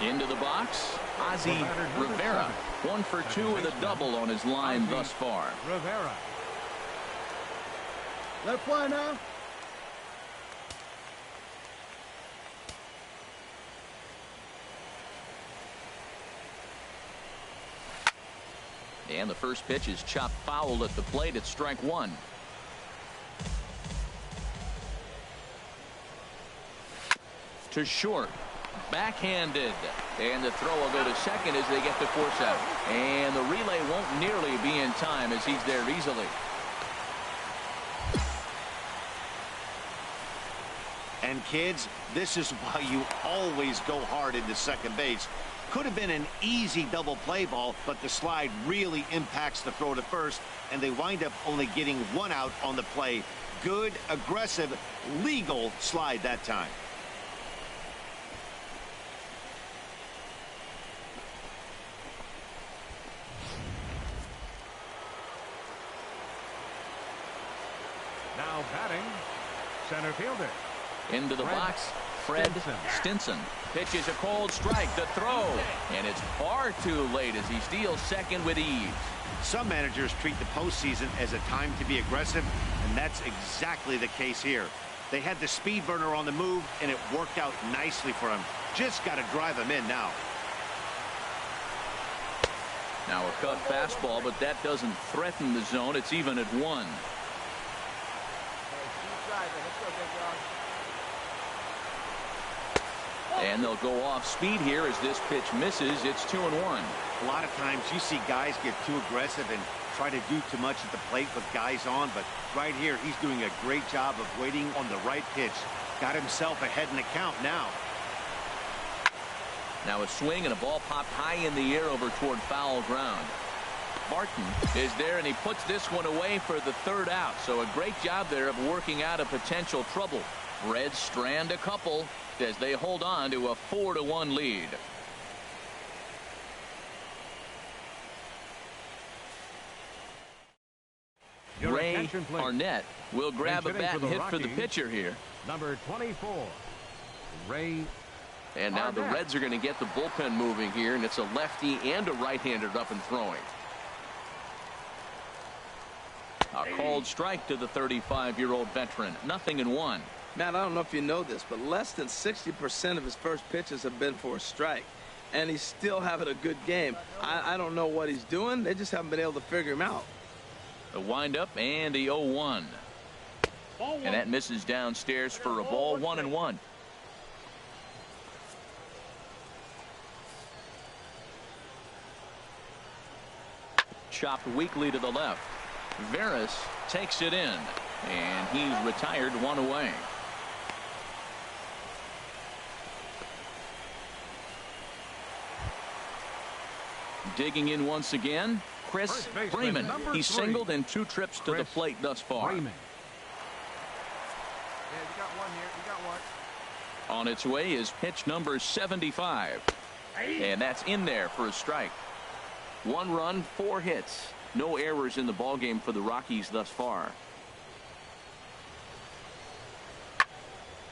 Into the box, Ozzie Rivera. 1 for 2 with a double on his line thus far. Rivera. Let it fly now. And the first pitch is chopped foul at the plate. It's strike 1. To short. Backhanded. And the throw will go to second as they get the force out. And the relay won't nearly be in time as he's there easily. And kids, this is why you always go hard into second base. Could have been an easy double play ball, but the slide really impacts the throw to first, and they wind up only getting 1 out on the play. Good, aggressive, legal slide that time. Now batting, center fielder. Into the box, Fred Stinson. Pitches a cold strike. The throw. And it's far too late as he steals second with ease. Some managers treat the postseason as a time to be aggressive, and that's exactly the case here. They had the speed burner on the move, and it worked out nicely for him. Just got to drive him in now. Now a cut fastball, but that doesn't threaten the zone. It's even at 1. And they'll go off speed here as this pitch misses. It's 2-1. A lot of times you see guys get too aggressive and try to do too much at the plate with guys on, but right here he's doing a great job of waiting on the right pitch. Got himself ahead in the count now. Now a swing and a ball popped high in the air over toward foul ground. Martin is there, and he puts this one away for the 3rd out. So a great job there of working out a potential trouble. Reds strand a couple as they hold on to a 4-1 lead. Ray Arnett will grab a bat and hit for the pitcher here. Number 24, Ray. And now the Reds are going to get the bullpen moving here, and it's a lefty and a right-hander up and throwing. A called strike to the 35-year-old veteran. 0-1. Matt, I don't know if you know this, but less than 60% of his first pitches have been for a strike. And he's still having a good game. I don't know what he's doing. They just haven't been able to figure him out. The windup and the 0-1. And that misses downstairs for a ball. 1-1. Chopped weakly to the left. Veras takes it in, and he's retired 1 away. Digging in once again, Chris Freeman. He's singled in 2 trips to the plate thus far. Yeah, you got one here. You got one. On its way is pitch number 75. And that's in there for a strike. 1 run, 4 hits. No errors in the ballgame for the Rockies thus far.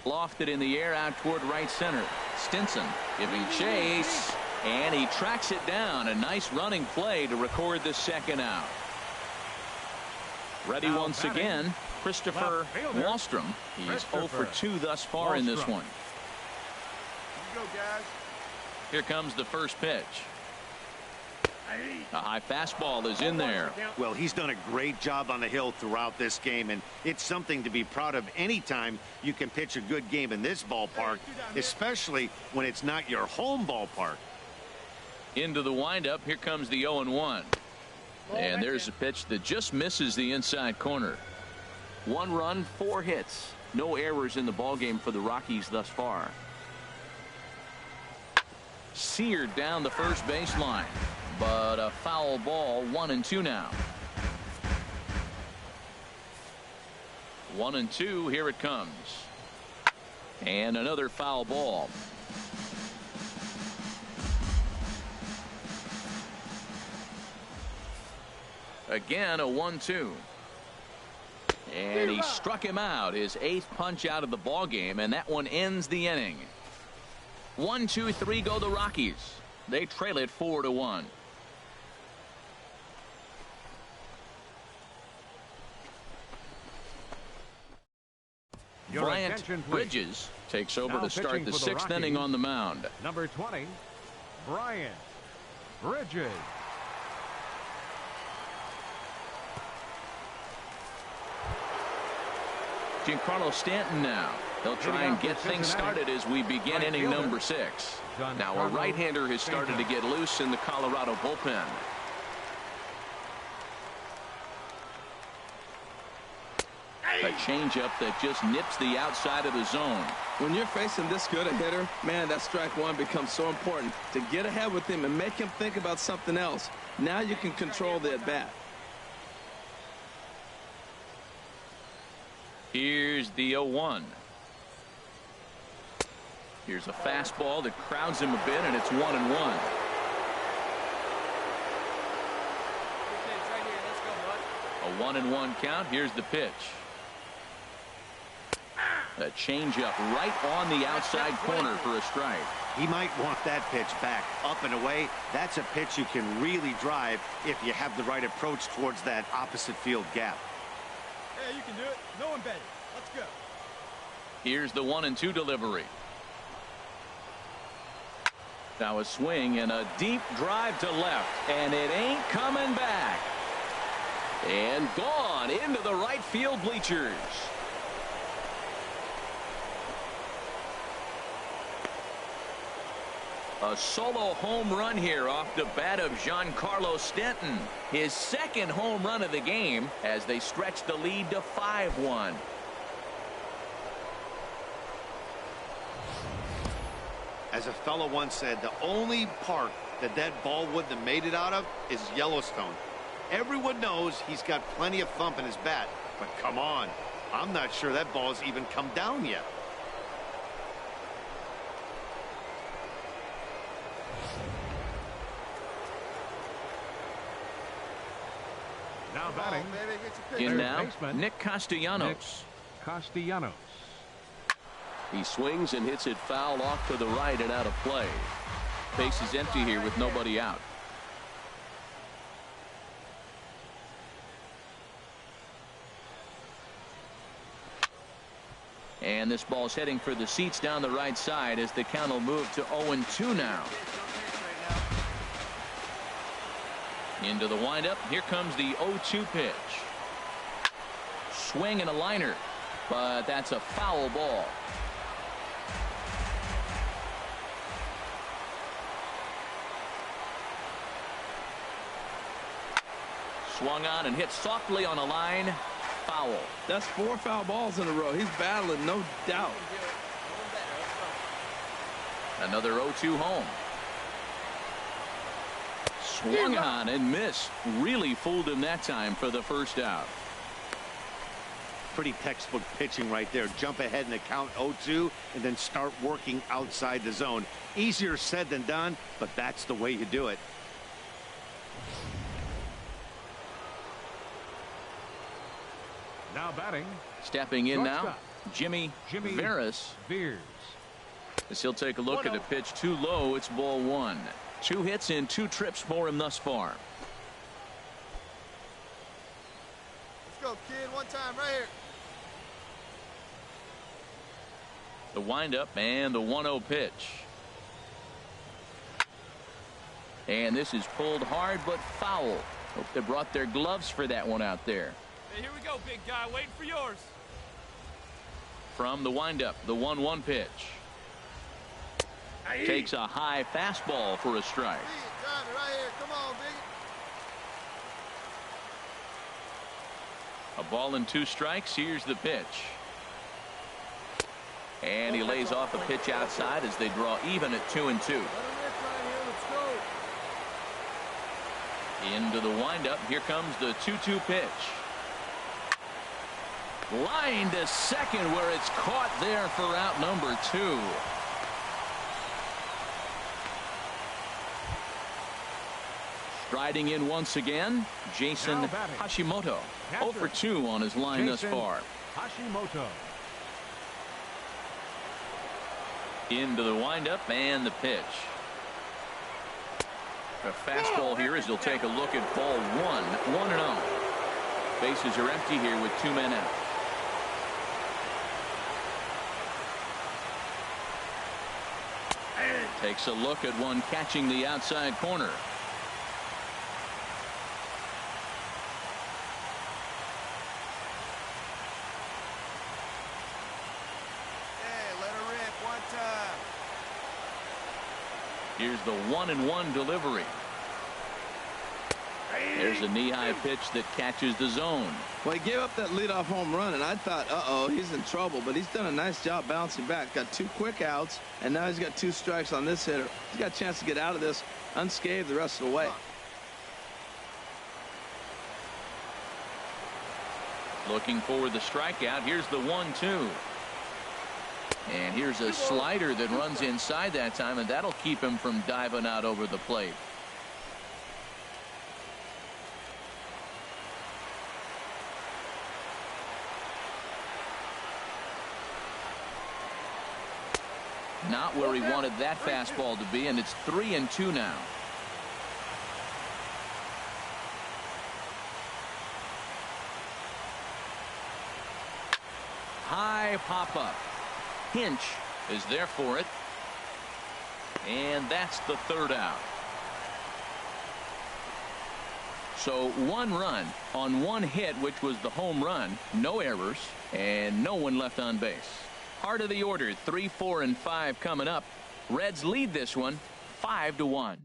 Lofted in the air out toward right center. Stinson giving chase, and he tracks it down. A nice running play to record the 2nd out. Ready once again, Christopher Wallstrom. He's 0 for 2 thus far in this one. Here you go, guys. Here comes the first pitch. A high fastball is in there. Well, he's done a great job on the hill throughout this game, and it's something to be proud of anytime you can pitch a good game in this ballpark, especially when it's not your home ballpark. Into the windup. Here comes the 0-1. And there's a pitch that just misses the inside corner. 1 run, 4 hits. No errors in the ballgame for the Rockies thus far. Seared down the first baseline. But a foul ball. 1-2 now. 1-2. Here it comes. And another foul ball. Again, a 1-2. And he struck him out, his 8th punch out of the ball game, and that one ends the inning. 1-2-3 go the Rockies. They trail it 4-1. Bryant Bridges takes over to start the 6th inning on the mound. Number 20, Bryant Bridges. Giancarlo Stanton now. He'll try and get things started as we begin inning number 6. Now a right-hander has started to get loose in the Colorado bullpen. A changeup that just nips the outside of the zone. When you're facing this good a hitter, man, that strike one becomes so important to get ahead with him and make him think about something else. Now you can control the at-bat. Here's the 0-1. Here's a fastball that crowds him a bit, and it's 1-1. A 1-1 count. Here's the pitch. A changeup right on the outside corner for a strike. He might want that pitch back, up and away. That's a pitch you can really drive if you have the right approach towards that opposite field gap. Hey, you can do it. No one better. Let's go. Here's the 1-2 delivery. Now a swing and a deep drive to left, and it ain't coming back. And gone into the right field bleachers. A solo home run here off the bat of Giancarlo Stanton. His 2nd home run of the game as they stretch the lead to 5-1. As a fellow once said, the only park that ball wouldn't have made it out of is Yellowstone. Everyone knows he's got plenty of thump in his bat, but come on, I'm not sure that ball's even come down yet. Now batting. In now, Nick Castellanos. Castellanos. He swings and hits it foul off to the right and out of play. Base is empty here with nobody out. And this ball's heading for the seats down the right side as the count will move to 0-2 now. Into the windup. Here comes the 0-2 pitch. Swing and a liner, but that's a foul ball. Swung on and hit softly on a line. Foul. That's 4 foul balls in a row. He's battling, no doubt. Another 0-2 home. Swung on and missed. Really fooled him that time for the first out. Pretty textbook pitching right there. Jump ahead in the count 0-2 and then start working outside the zone. Easier said than done, but that's the way you do it. Now batting. Stepping in now, Jimmy Veras. As he'll take a look at a pitch too low. It's ball 1. 2 hits and 2 trips for him thus far. Let's go, kid. One time right here. The windup and the 1-0 pitch. And this is pulled hard but foul. Hope they brought their gloves for that one out there. Hey, here we go, big guy. Waiting for yours. From the windup, the 1-1 pitch. Takes a high fastball for a strike. Drive it right here. Come on, big. A ball and 2 strikes. Here's the pitch. And he lays off a pitch outside as they draw even at 2-2. Into the windup. Here comes the 2-2 pitch. Line to second where it's caught there for out number 2. Striding in once again, Jason Hashimoto. 0 for 2 on his line thus far. Hashimoto. Into the windup and the pitch. A fastball here as he'll take a look at ball 1. 1-0. Bases are empty here with 2 men out. Takes a look at one catching the outside corner. Hey, let her rip one time. Here's the 1-1 delivery. There's a knee-high pitch that catches the zone. Well, he gave up that leadoff home run, and I thought, uh-oh, he's in trouble. But he's done a nice job bouncing back. Got 2 quick outs, and now he's got 2 strikes on this hitter. He's got a chance to get out of this unscathed the rest of the way. Looking for the strikeout. Here's the 1-2. And here's a slider that runs inside that time, and that'll keep him from diving out over the plate. Not where he wanted that fastball to be, and it's 3-2 now. High pop-up. Hinch is there for it. And that's the 3rd out. So 1 run on 1 hit, which was the home run. No errors, and no one left on base. Heart of the order, 3, 4, and 5 coming up. Reds lead this one 5-1.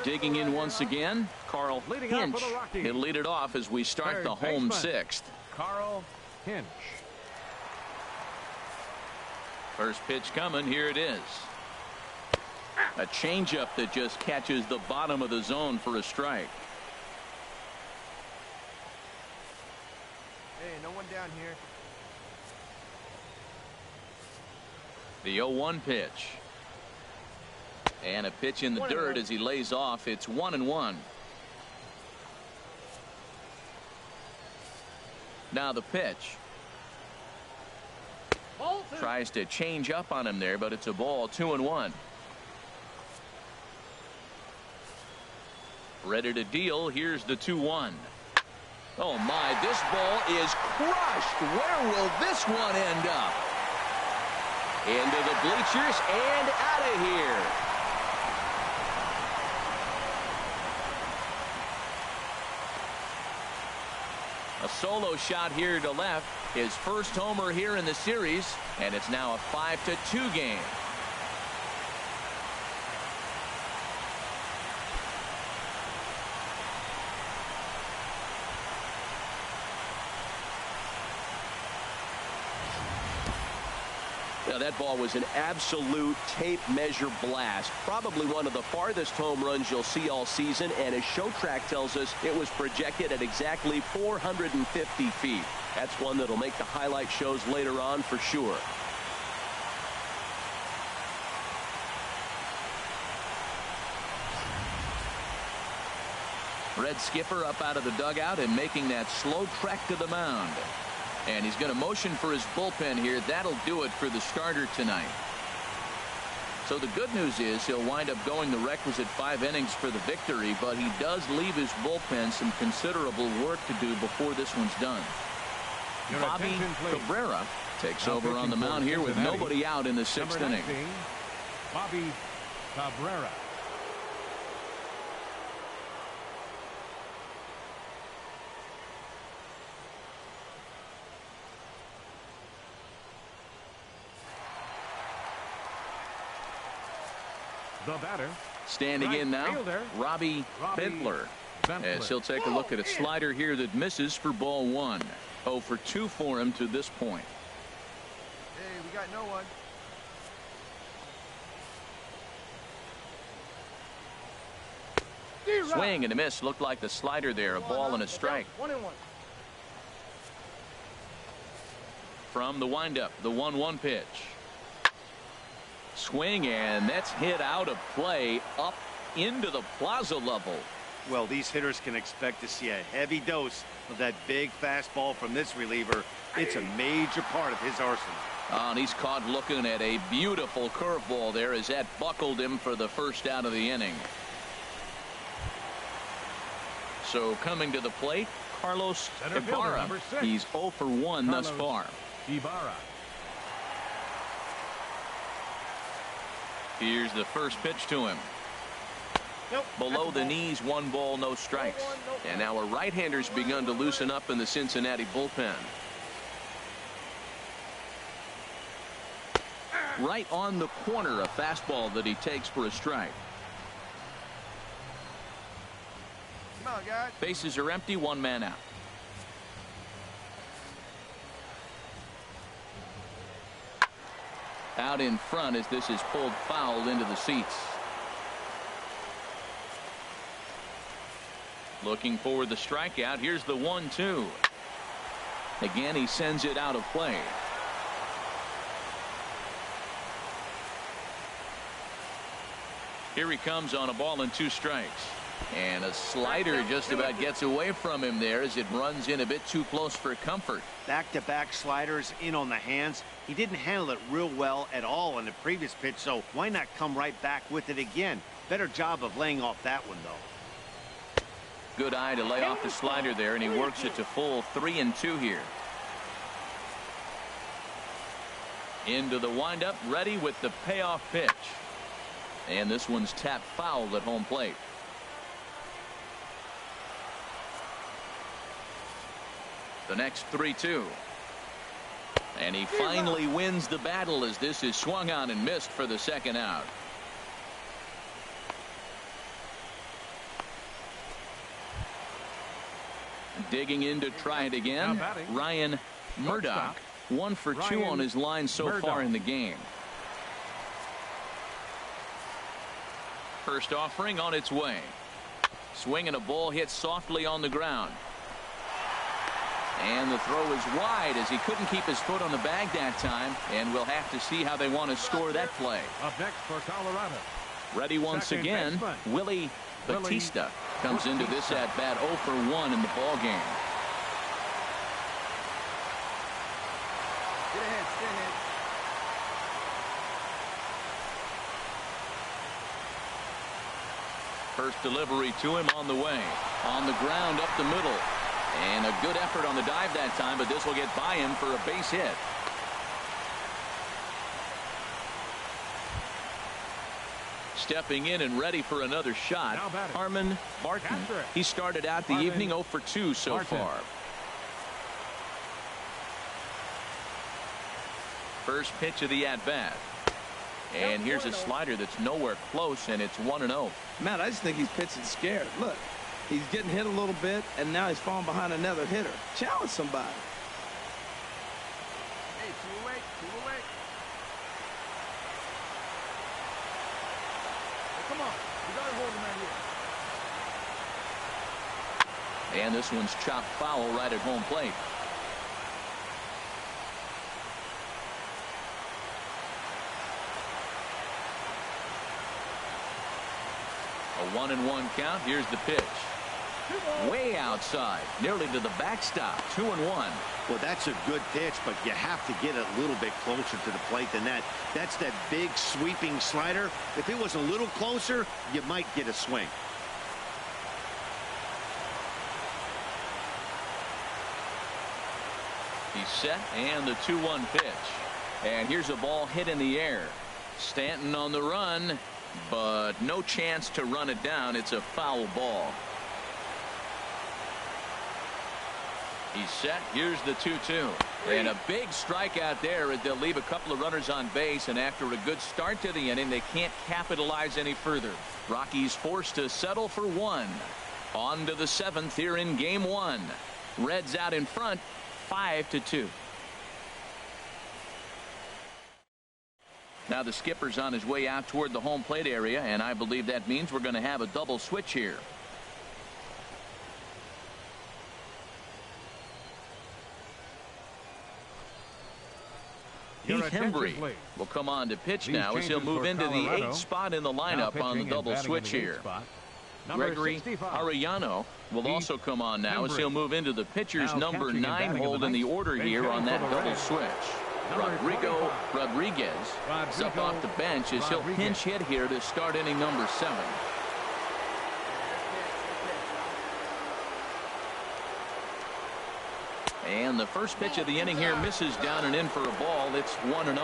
Digging in once again, Carl Hinch. He'll lead it off as we start the home 6th. Carl Hinch. First pitch coming. Here it is. A changeup that just catches the bottom of the zone for a strike. Hey, no one down here. The 0-1 pitch. And a pitch in the dirt as he lays off. It's 1-1. Now the pitch. Tries to change up on him there, but it's a ball. 2-1. Ready to deal. Here's the 2-1. Oh my, this ball is crushed. Where will this one end up? Into the bleachers and out of here. A solo shot here to left. His first homer here in the series, and it's now a 5-2 game. Now, that ball was an absolute tape measure blast. Probably one of the farthest home runs you'll see all season, and as Show Track tells us, it was projected at exactly 450 feet. That's one that'll make the highlight shows later on for sure. Red skipper up out of the dugout and making that slow trek to the mound. And he's going to motion for his bullpen here. That'll do it for the starter tonight. So the good news is he'll wind up going the requisite 5 innings for the victory, but he does leave his bullpen some considerable work to do before this one's done. Bobby Cabrera takes over on the mound here with nobody out in the 6th inning. Bobby Cabrera. The batter. Standing in now, fielder, Robbie Bentler. As he'll take a look at a slider here that misses for ball one. 0 for 2 for him to this point. Hey, we got no one. Swing and a miss. Looked like the slider there. A ball and a strike. 1-1. From the windup, the 1-1 pitch. Swing, and that's hit out of play up into the plaza level. Well, these hitters can expect to see a heavy dose of that big fastball from this reliever. It's a major part of his arsenal. And he's caught looking at a beautiful curveball there as that buckled him for the first out of the inning. So coming to the plate, Carlos Ibarra. He's 0 for 1 thus far. Ibarra. Here's the first pitch to him. Nope. Below the knees, 1 ball, no strikes. And now a right-hander's begun to loosen up in the Cincinnati bullpen. Right on the corner, a fastball that he takes for a strike. Come on, guys. Bases are empty, 1 man out. Out in front as this is pulled foul into the seats. Looking for the strikeout. Here's the 1-2. Again, he sends it out of play. Here he comes on a ball and 2 strikes. And a slider just about gets away from him there as it runs in a bit too close for comfort. Back-to-back sliders in on the hands. He didn't handle it real well at all in the previous pitch, so why not come right back with it again? Better job of laying off that one, though. Good eye to lay off the slider there, and he works it to full 3-2 here. Into the windup, ready with the payoff pitch. And this one's tapped foul at home plate. The next 3-2. And he finally wins the battle as this is swung on and missed for the second out. Digging in to try it again, Ryan Murdoch. 1 for 2 on his line so far in the game. First offering on its way. Swinging a ball hit softly on the ground. And the throw is wide as he couldn't keep his foot on the bag that time. And we'll have to see how they want to score that play. Up next for Colorado. Ready once again, Willie Batista comes into this at bat 0 for 1 in the ball game. Get ahead, stay ahead. First delivery to him on the way. On the ground up the middle. And a good effort on the dive that time, but this will get by him for a base hit. Stepping in and ready for another shot, Harmon Barton. He started out the evening 0 for 2 so far. First pitch of the at-bat. And here's a slider that's nowhere close, and it's 1-0. Matt, I just think he's pitching scared. Look, he's getting hit a little bit, and now he's falling behind another hitter. Challenge somebody. Hey, 2 away, 2 away. Hey, come on. We got to hold him right here. And this one's chopped foul right at home plate. A 1-1 count. Here's the pitch. Way outside, nearly to the backstop. 2-1. Well, that's a good pitch, but you have to get a little bit closer to the plate than that. That's that big sweeping slider. If it was a little closer, you might get a swing. He's set, and the 2-1 pitch. And here's a ball hit in the air. Stanton on the run. but no chance to run it down. It's a foul ball. He's set. Here's the 2-2. And a big strikeout there as they'll leave a couple of runners on base, and after a good start to the inning, they can't capitalize any further. Rockies forced to settle for one. On to the 7th here in game 1. Reds out in front, 5-2. Now the skipper's on his way out toward the home plate area, and I believe that means we're going to have a double switch here. Heath Hembry will come on to pitch now as he'll move into the 8th spot in the lineup on the double switch here. Gregory Arellano will also come on now as he'll move into the pitcher's number 9 hold in the order here on that double switch. Rodrigo Rodriguez is up off the bench as he'll pinch hit here to start inning number 7. And the first pitch of the inning here misses down and in for a ball. It's 1-0.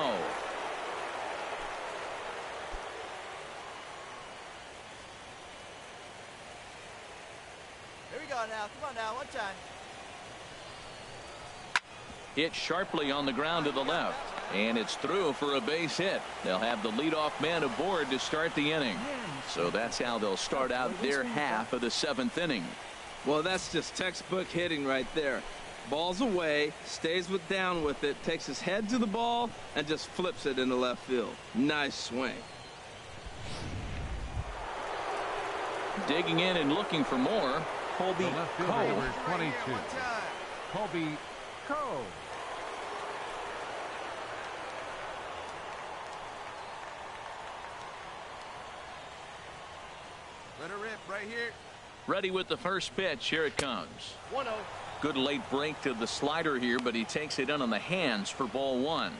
Here we go now. Come on now. One time. Hit sharply on the ground to the left. And it's through for a base hit. They'll have the leadoff man aboard to start the inning. So that's how they'll start out their half of the 7th inning. Well, that's just textbook hitting right there. Ball's away, stays down with it, takes his head to the ball, and just flips it into left field. Nice swing. Digging in and looking for more, Colby Coe. 22. Colby Coe. Let her rip right here. Ready with the first pitch. Here it comes. 1-0. Good late break to the slider here, but he takes it in on the hands for ball 1.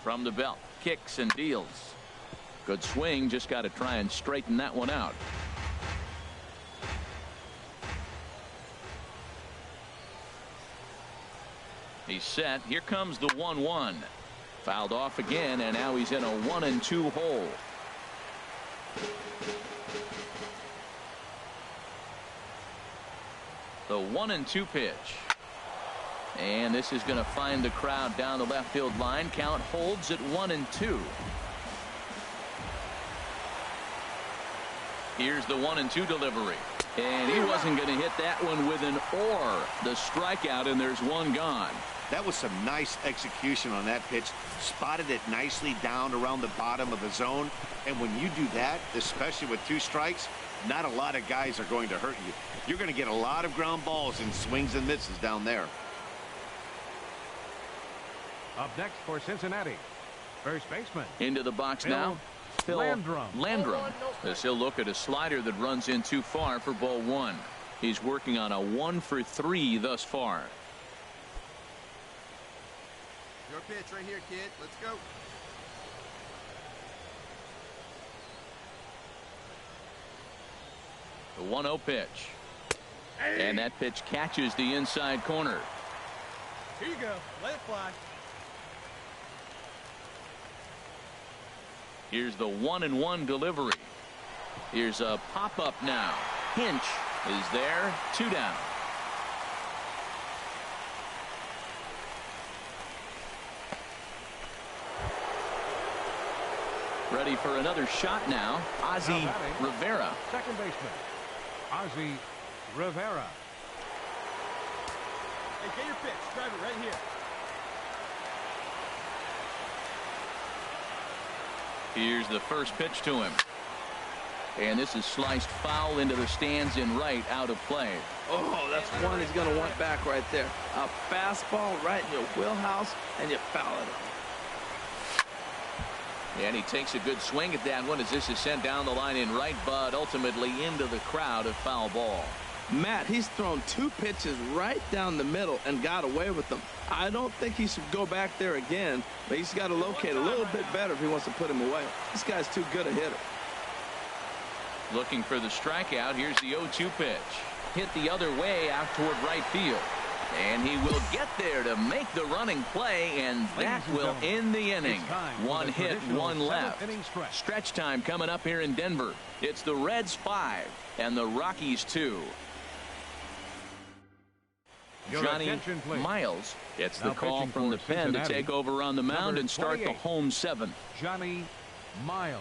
From the belt, kicks and deals. Good swing, just got to try and straighten that one out. He's set. Here comes the 1-1. Fouled off again, and now he's in a 1-2 hole. The 1-2 pitch. And this is going to find the crowd down the left field line. Count holds at 1-2. Here's the 1-2 delivery. And he wasn't going to hit that one with an or. The strikeout, and there's one gone. That was some nice execution on that pitch. Spotted it nicely down around the bottom of the zone. And when you do that, especially with 2 strikes, not a lot of guys are going to hurt you. You're going to get a lot of ground balls and swings and misses down there. Up next for Cincinnati, first baseman. Into the box now, Phil Landrum. As he'll look at a slider that runs in too far for ball 1. He's working on a 1-for-3 thus far. Your pitch right here, kid. Let's go. The 1-0 pitch. And that pitch catches the inside corner. Here you go. Let it fly. Here's the 1-1 delivery. Here's a pop-up now. Hinch is there. 2 down. Ready for another shot now. Ozzie Rivera. Second baseman, Ozzie Rivera. Hey, get your pitch. Drive it right here. Here's the first pitch to him. And this is sliced foul into the stands in right, out of play. Oh, that's one he's going to want back right there. A fastball right in your wheelhouse, and you foul it. And he takes a good swing at that one as this is sent down the line in right, but ultimately into the crowd, a foul ball. Matt, he's thrown 2 pitches right down the middle and got away with them. I don't think he should go back there again, but he's got to locate a little bit better if he wants to put him away. This guy's too good a hitter. Looking for the strikeout. Here's the 0-2 pitch. hit the other way out toward right field. And he will get there to make the running play, and that will end the inning. One hit, one left. Stretch time coming up here in Denver. It's the Reds 5 and the Rockies 2. Johnny Miles gets the call from the pen to take over on the mound and start the home 7th. Johnny Miles.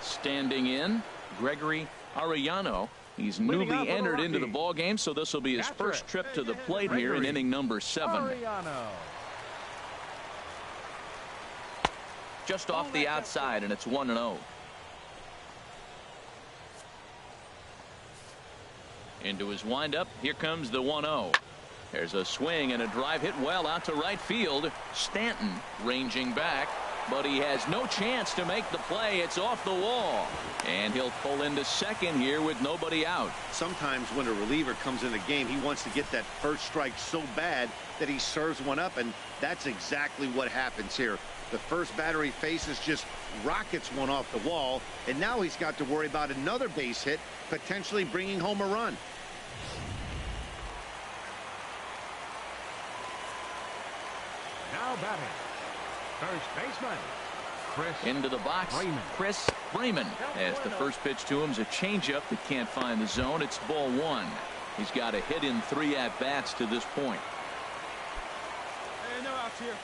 Standing in, Gregory Arellano. He's newly entered into the ball game, so this will be his first trip to the plate here in inning number 7. Just off the outside, and it's 1-0. Into his windup. Here comes the 1-0. There's a swing and a drive hit well out to right field. Stanton ranging back, but he has no chance to make the play. It's off the wall, and he'll pull into second here with nobody out. Sometimes when a reliever comes in the game, he wants to get that first strike so bad that he serves one up, and that's exactly what happens here. The first batter he faces just rockets one off the wall, and now he's got to worry about another base hit, potentially bringing home a run. Now batting, first baseman Chris into the box. Chris Freeman, as the first pitch to him is a changeup that can't find the zone. It's ball 1. He's got a hit in 3 at-bats to this point. Hey, no outs here.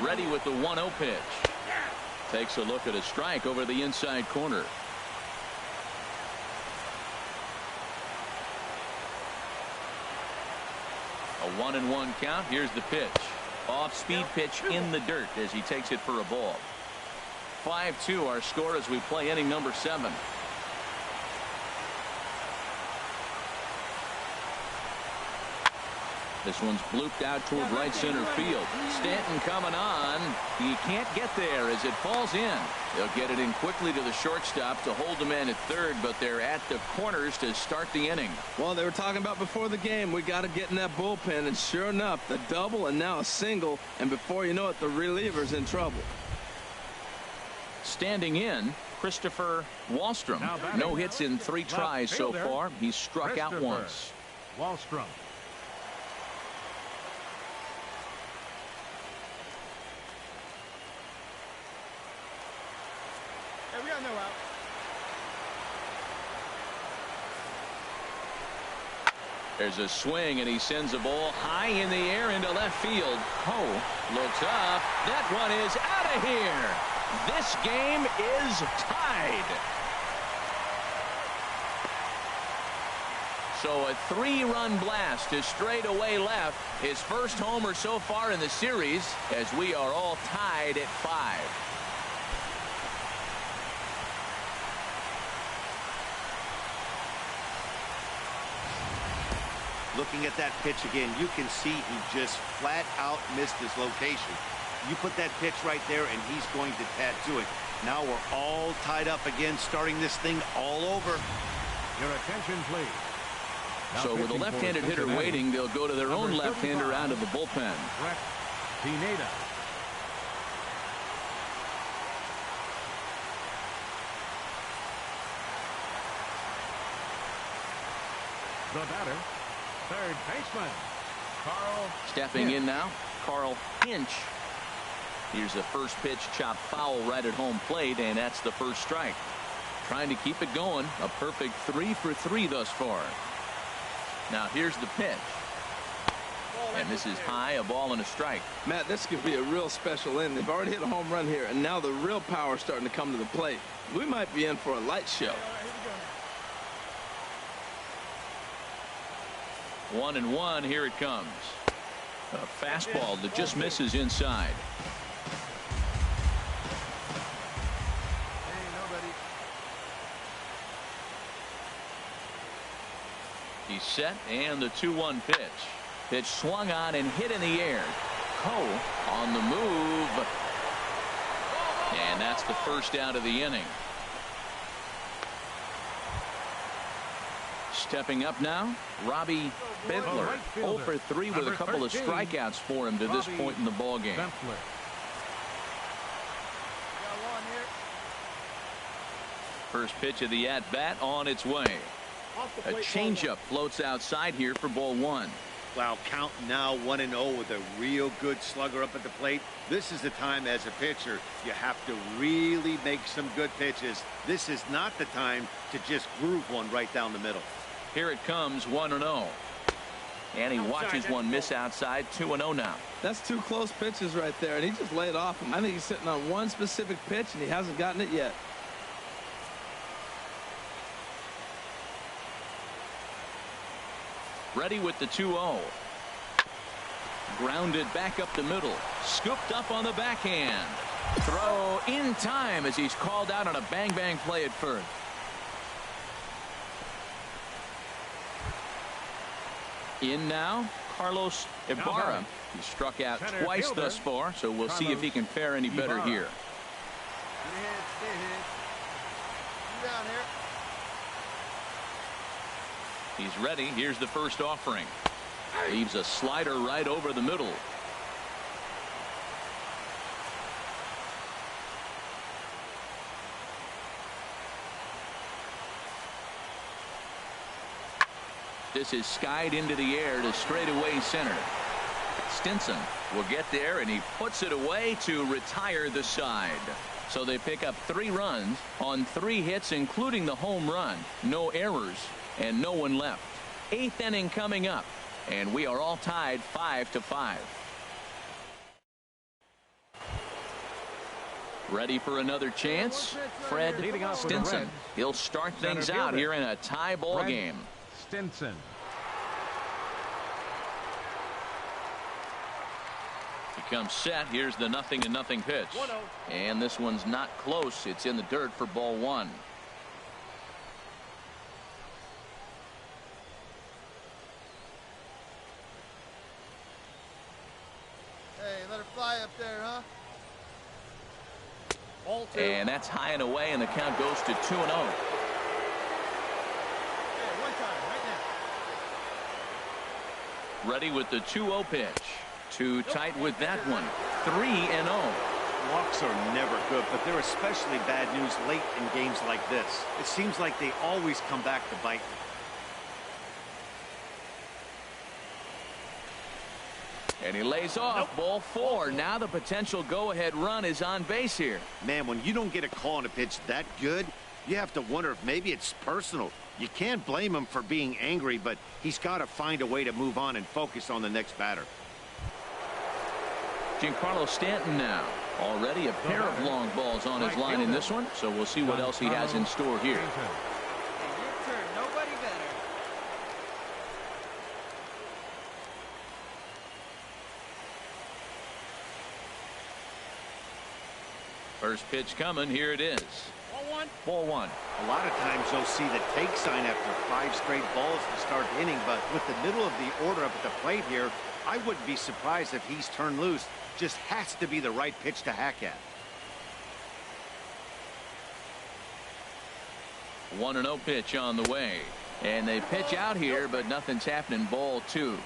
Ready with the 1-0 pitch. Takes a look at a strike over the inside corner. A 1-1 count. Here's the pitch. Off-speed pitch in the dirt as he takes it for a ball. 5-2 our score as we play inning number 7. This one's blooped out toward right center field. Stanton coming on. He can't get there as it falls in. They'll get it in quickly to the shortstop to hold the man at third, but they're at the corners to start the inning. Well, they were talking about before the game, we got to get in that bullpen, and sure enough, the double and now a single, and before you know it, the reliever's in trouble. Standing in, Christopher Wallstrom. No hits in 3 tries so far. He's struck out once. Wallstrom. Hey, we got no out. There's a swing, and he sends a ball high in the air into left field. Oh, looks up. That one is out of here. This game is tied. So a 3-run blast to straightaway left. His first homer so far in the series, as we are all tied at 5. Looking at that pitch again, you can see he just flat out missed his location. You put that pitch right there, and he's going to tattoo it. Now we're all tied up again, starting this thing all over. Your attention, please. Now so with a left-handed hitter waiting, they'll go to their own left-hander out of the bullpen. Brett Pineda. The batter, third baseman Carl. Stepping in now, Carl Hinch. Here's the first pitch, chopped foul right at home plate, and that's the first strike. Trying to keep it going. A perfect 3 for 3 thus far. Now here's the pitch. And this is high, a ball and a strike. Matt, this could be a real special inning. They've already hit a home run here, and now the real power is starting to come to the plate. We might be in for a light show. 1-1, here it comes. A fastball that just misses inside. He's set, and the 2-1 pitch. Pitch swung on and hit in the air. Cole on the move. And that's the first out of the inning. Stepping up now, Robbie Bentler. 0 for 3 with a couple of strikeouts for him to this point in the ball game. First pitch of the at-bat on its way. A changeup floats outside here for ball one. Wow, count now 1-0 with a real good slugger up at the plate. This is the time as a pitcher you have to really make some good pitches. This is not the time to just groove one right down the middle. Here it comes, 1-0. And he watches one miss outside, 2-0 now. That's two close pitches right there, and he just laid off him. I think he's sitting on one specific pitch, and he hasn't gotten it yet. Ready with the 2-0. Grounded back up the middle. Scooped up on the backhand. Throw in time as he's called out on a bang-bang play at first. In now, Carlos Ibarra. He struck out twice thus far, so we'll see if he can fare any better here. Stay ahead. You down here. He's ready. Here's the first offering. Leaves a slider right over the middle. This is skied into the air to straightaway center. Stinson will get there, and he puts it away to retire the side. So they pick up 3 runs on 3 hits, including the home run. No errors and no one left. 8th inning coming up, and we are all tied 5-5. Ready for another chance? Fred Stinson. He'll start things out here in a tie ball game. Stinson. He comes set. Here's the 0-0 pitch. And this one's not close. It's in the dirt for ball one. Hey, let her fly up there, huh? And that's high and away, and the count goes to 2-0. Hey, one time, right now. Ready with the 2-0 pitch. Too tight with that one. 3-0. Walks are never good, but they're especially bad news late in games like this. It seems like they always come back to bite. And he lays off. Ball 4. Now the potential go-ahead run is on base here. Man, when you don't get a call on a pitch that good, you have to wonder if maybe it's personal. You can't blame him for being angry, but he's got to find a way to move on and focus on the next batter. Giancarlo Stanton now. Already a pair of long balls on his line in this one, so we'll see what else he has in store here. Hey, your turn. Nobody better. First pitch coming. Here it is. Ball one. A lot of times you'll see the take sign after 5 straight balls to start the inning, but with the middle of the order up at the plate here, I wouldn't be surprised if he's turned loose. Just has to be the right pitch to hack at. 1-0 pitch on the way. And they pitch out here, but nothing's happening. Ball 2.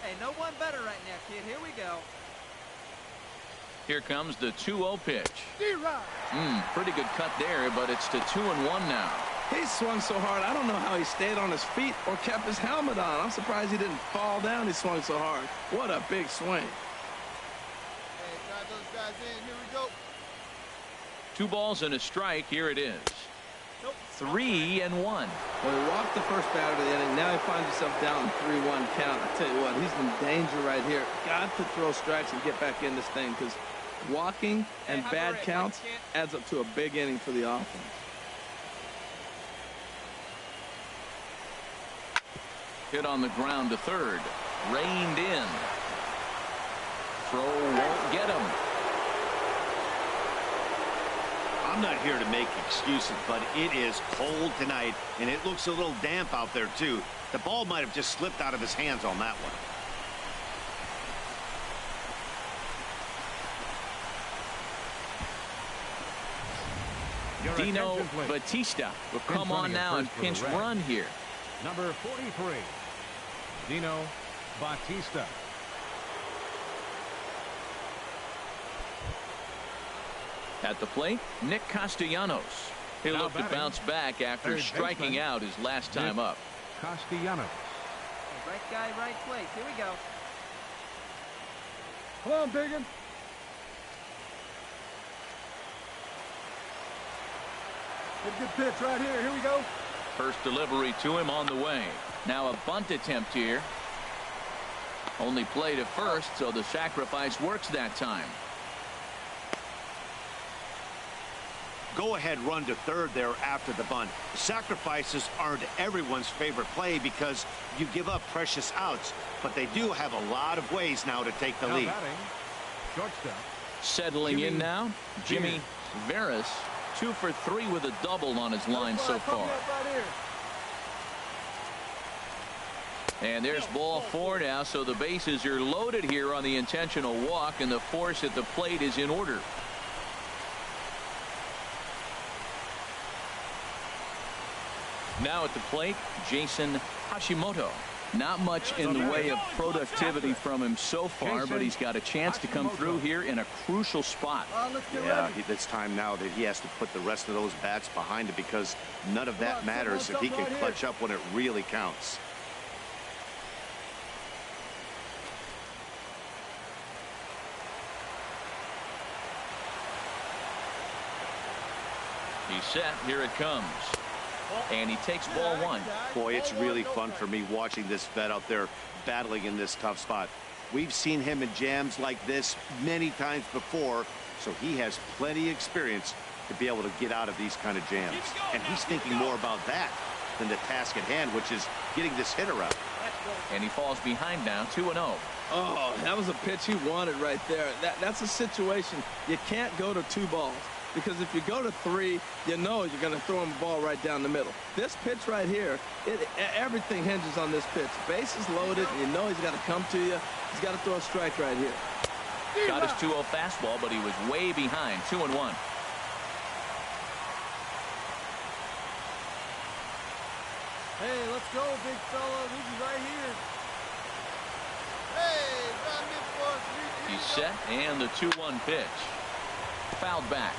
Hey, no one better right now, kid. Here we go. Here comes the 2-0 pitch. Pretty good cut there, but it's to 2-1 now. He swung so hard, I don't know how he stayed on his feet or kept his helmet on. I'm surprised he didn't fall down. He swung so hard. What a big swing. Hey, drive those guys in. Here we go. 2 balls and a strike. Here it is. 3-1. Well, he walked the first batter of the inning. Now he finds himself down in 3-1 count. I tell you what, he's in danger right here. Got to throw strikes and get back in this thing, because walking and bad counts adds up to a big inning for the offense. Hit on the ground to third. Reined in. Throw won't get him. I'm not here to make excuses, but it is cold tonight, and it looks a little damp out there, too. The ball might have just slipped out of his hands on that one. Dino Batista will come on now and pinch run here. Number 43. Dino Bautista. At the plate, Nick Castellanos. He'll Now look to batting, bounce back after third striking baseman, out his last time Nick up. Castellanos. Right guy, right place. Here we go. Come on, Biggin. Get a good pitch right here. Here we go. First delivery to him on the way. Now a bunt attempt here. Only play to first, so the sacrifice works that time. Go-ahead run to third there after the bunt. Sacrifices aren't everyone's favorite play because you give up precious outs, but they do have a lot of ways now to take the Now lead. batting, shortstop. Settling in Jimmy now, Jimmy Veras, 2 for 3 with a double on his line so far. Right here. And there's ball 4 now, so the bases are loaded here on the intentional walk, and the force at the plate is in order. Now at the plate, Jason Hashimoto. Not much in the way of productivity from him so far, but he's got a chance to come through here in a crucial spot. Let's get Yeah, ready. it's time now that he has to put the rest of those bats behind it because none of that matters if he can clutch up when it really counts. He's set. Here it comes. And he takes ball 1. Boy, it's really fun for me watching this vet out there battling in this tough spot. We've seen him in jams like this many times before, so he has plenty of experience to be able to get out of these kind of jams. And he's thinking more about that than the task at hand, which is getting this hitter out. And he falls behind now, 2-0. Oh, that was a pitch he wanted right there. That's a situation you can't go to 2 balls. Because if you go to 3, you know you're going to throw him a ball right down the middle. This pitch right here, everything hinges on this pitch. Base is loaded, and you know he's got to come to you. He's got to throw a strike right here. Got his 2-0 fastball, but he was way behind, 2-1. Hey, let's go, big fella. This is right here. Hey, drive me for He's set, and the 2-1 pitch. Fouled back.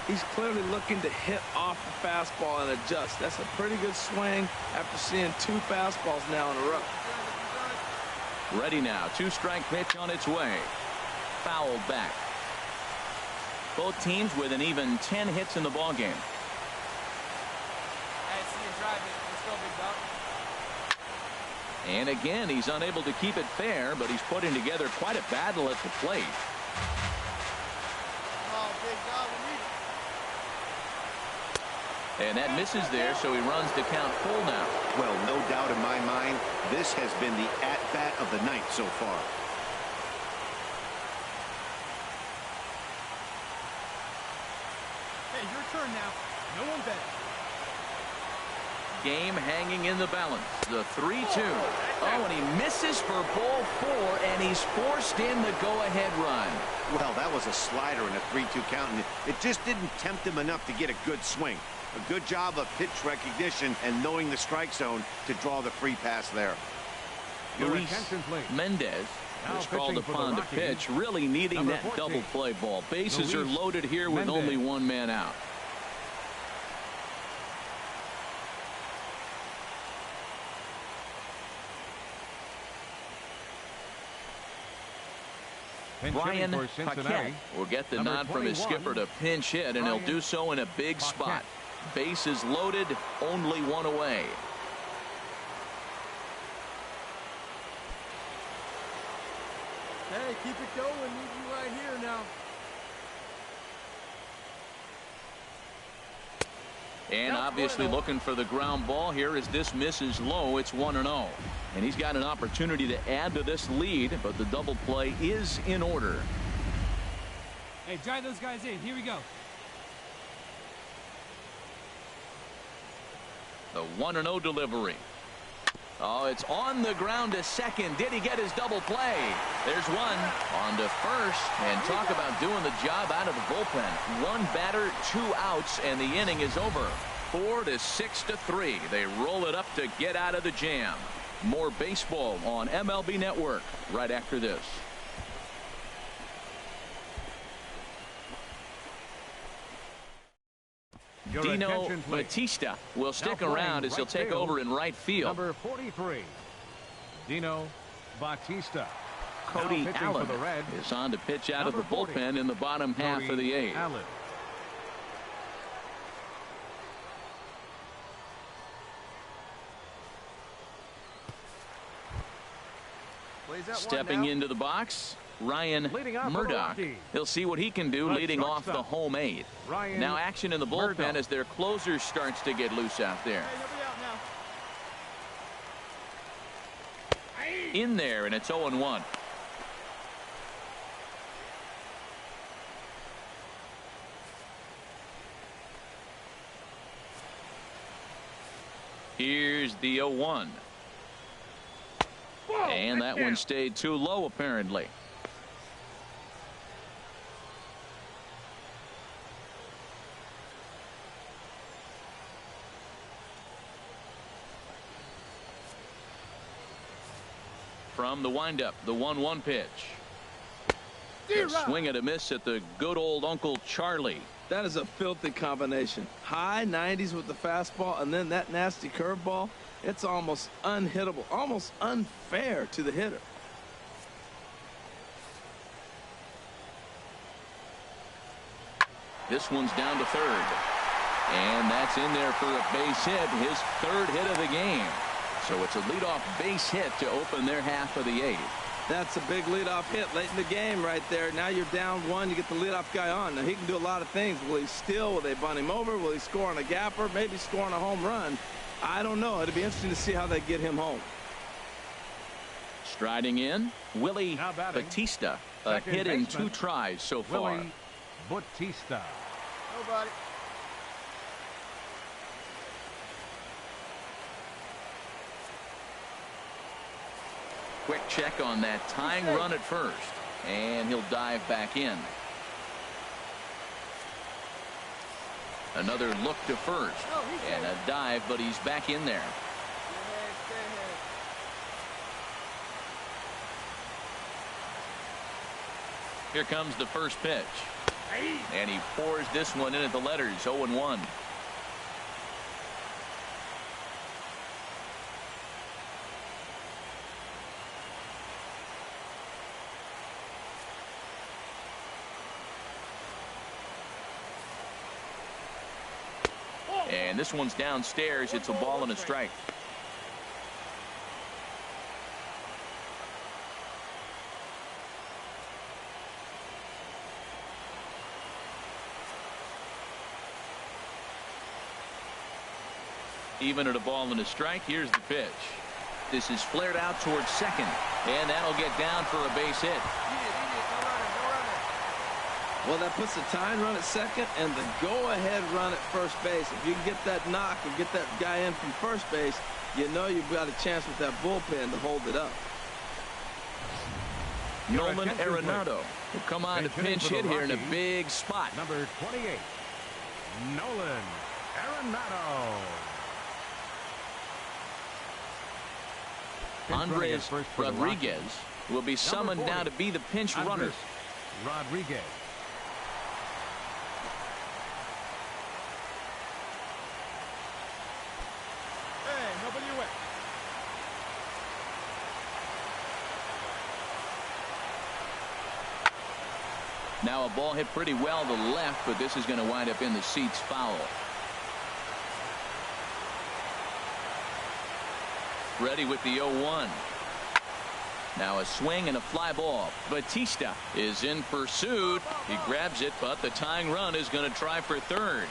He's clearly looking to hit off the fastball and adjust. That's a pretty good swing after seeing 2 fastballs now in a row. Ready now. 2-strike pitch on its way. Fouled back. Both teams with an even 10 hits in the ballgame. Hey, see you driving. Let's go, big dog. And again, he's unable to keep it fair, but he's putting together quite a battle at the plate. Oh, big dog, we need it. And that misses there, so he runs the count full now. Well, no doubt in my mind, this has been the at-bat of the night so far. Hey, your turn now. No one bet. Game hanging in the balance. The 3-2. Oh, and he misses for ball 4, and he's forced in the go-ahead run. Well, that was a slider in a 3-2 count, and it just didn't tempt him enough to get a good swing. A good job of pitch recognition and knowing the strike zone to draw the free pass there. Your Luis attention, please. Mendez Now was called pitching for the upon to Rockies, pitch, really needing number that 14, double play ball. Bases are Luis loaded here with Mendez. only 1 man out. Pinch hitting Brian for Cincinnati. Paquette will get the Number nod from his 21, skipper to pinch hit, and he'll Brian do so in a big Paquette. spot. Bases loaded, only 1 away. Hey, keep it going. Need you right here now. And obviously looking for the ground ball here as this misses low. It's 1-0. And he's got an opportunity to add to this lead, but the double play is in order. Hey, drive those guys in. Here we go. The 1-0 delivery. Oh, it's on the ground to second. Did he get his double play? There's one. On to first. And talk about doing the job out of the bullpen. 1 batter, 2 outs, and the inning is over. 4-6-3. They roll it up to get out of the jam. More baseball on MLB Network right after this. Your Dino attention, please. Batista will stick Now playing around as he'll right take field, over in right field. Number 43, Dino Batista. Cody now pitching Allen for the Reds, is on to pitch out of the number 40, bullpen in the bottom half Cody of the eighth. Allen. Plays that Stepping one now. into the box, Ryan Leading off for the Murdoch. Rockies. He'll see what he can do The leading off the shortstop, home eighth. Ryan Now action in the bullpen Murdoch. as their closer starts to get loose out there. Hey, nobody out now. In there, and it's 0-1. Here's the 0-1. And that one stayed too low, apparently. From the windup, the 1-1 pitch. A swing and a miss at the good old Uncle Charlie. That is a filthy combination. High 90s with the fastball, and then that nasty curveball. It's almost unhittable, almost unfair to the hitter. This one's down to third. And that's in there for a base hit, his third hit of the game. So it's a leadoff base hit to open their half of the eighth. That's a big leadoff hit late in the game right there. Now you're down one. You get the leadoff guy on. Now he can do a lot of things. Will he steal? Will they bunt him over? Will he score on a gapper? Maybe score on a home run. I don't know. It'll be interesting to see how they get him home. Striding in, Willie Now batting, Batista. A second hit in baseman, 2 tries so far. Willie Batista. Nobody. Quick check on that tying run at first. And he'll dive back in. Another look to first. And a dive, but he's back in there. Stay ahead. Here comes the first pitch. And he pours this one in at the letters. 0-1. And this one's downstairs. It's a ball and a strike. Even at a ball and a strike, here's the pitch. This is flared out towards second, and that'll get down for a base hit. Well, that puts the tying run at second and the go-ahead run at first base. If you can get that knock or get that guy in from first base, you know you've got a chance with that bullpen to hold it up. Nolan Arenado will come on to pinch hit here in a big spot. Number 28, Nolan Arenado. Andres Rodriguez will be summoned 40, now to be the pinch runner. Andres Rodriguez. Hey, nobody away. Now a ball hit pretty well to left, but this is going to wind up in the seats foul. Ready with the 0-1. Now a swing and a fly ball. Batista is in pursuit. He grabs it, but the tying run is going to try for third.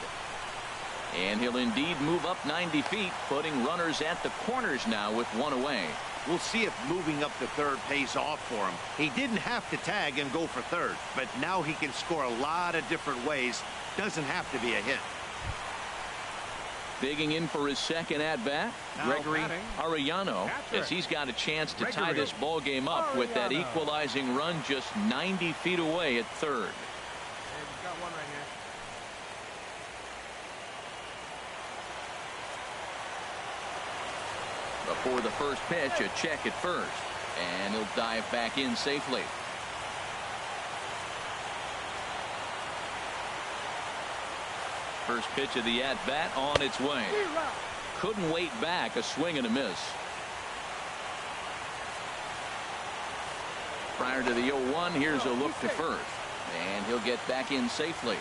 And he'll indeed move up 90 feet, putting runners at the corners now with one away. We'll see if moving up to third pays off for him. He didn't have to tag and go for third, but now he can score a lot of different ways. Doesn't have to be a hit. Digging in for his second at-bat, Gregory Arellano, as he's got a chance to tie this ball game up with that equalizing run just 90 feet away at third. Hey, we've got one right here. Before the first pitch, a check at first. And he'll dive back in safely. First pitch of the at-bat on its way. Couldn't wait back. A swing and a miss. Prior to the 0-1, here's a look to first. And he'll get back in safely.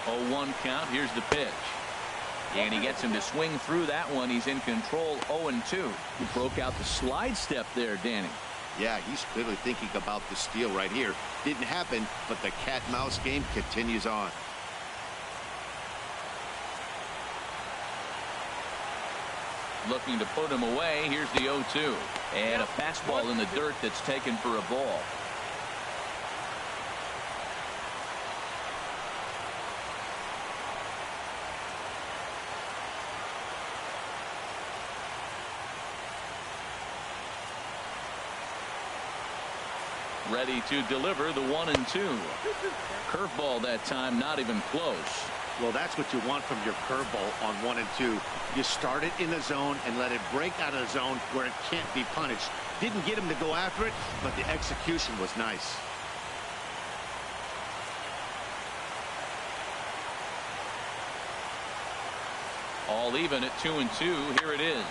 Oh, 1 count. Here's the pitch. And he gets him to swing through that one. He's in control. 0-2. He broke out the slide step there, Danny. Yeah, he's clearly thinking about the steal right here. Didn't happen, but the cat-mouse game continues on. Looking to put him away. Here's the 0-2. And a fastball in the dirt that's taken for a ball. Ready to deliver the 1-2. Curveball that time, not even close. Well, that's what you want from your curveball on 1 and 2. You start it in the zone and let it break out of the zone where it can't be punished. Didn't get him to go after it, but the execution was nice. All even at 2-2. Here it is.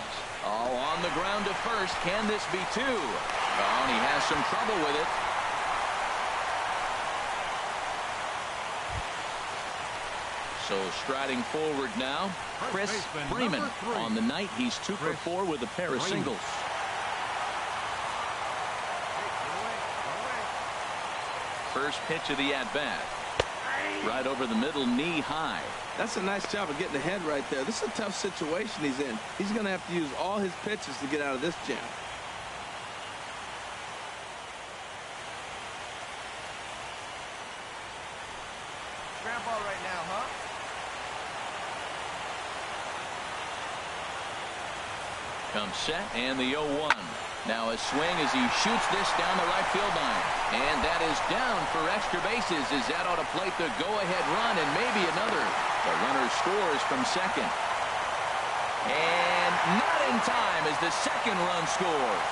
Oh, on the ground to first. Can this be 2? Oh, and he has some trouble with it. So striding forward now, Chris Freeman. On the night, he's 2 for 4 with a pair of singles. First pitch of the at-bat. Right over the middle, knee high. That's a nice job of getting ahead right there. This is a tough situation he's in. He's going to have to use all his pitches to get out of this jam. Ground ball right now, huh? Comes set and the 0-1. Now a swing as he shoots this down the right field line. And that is down for extra bases as that ought to plate the go-ahead run and maybe another. The runner scores from second. And not in time as the second run scores.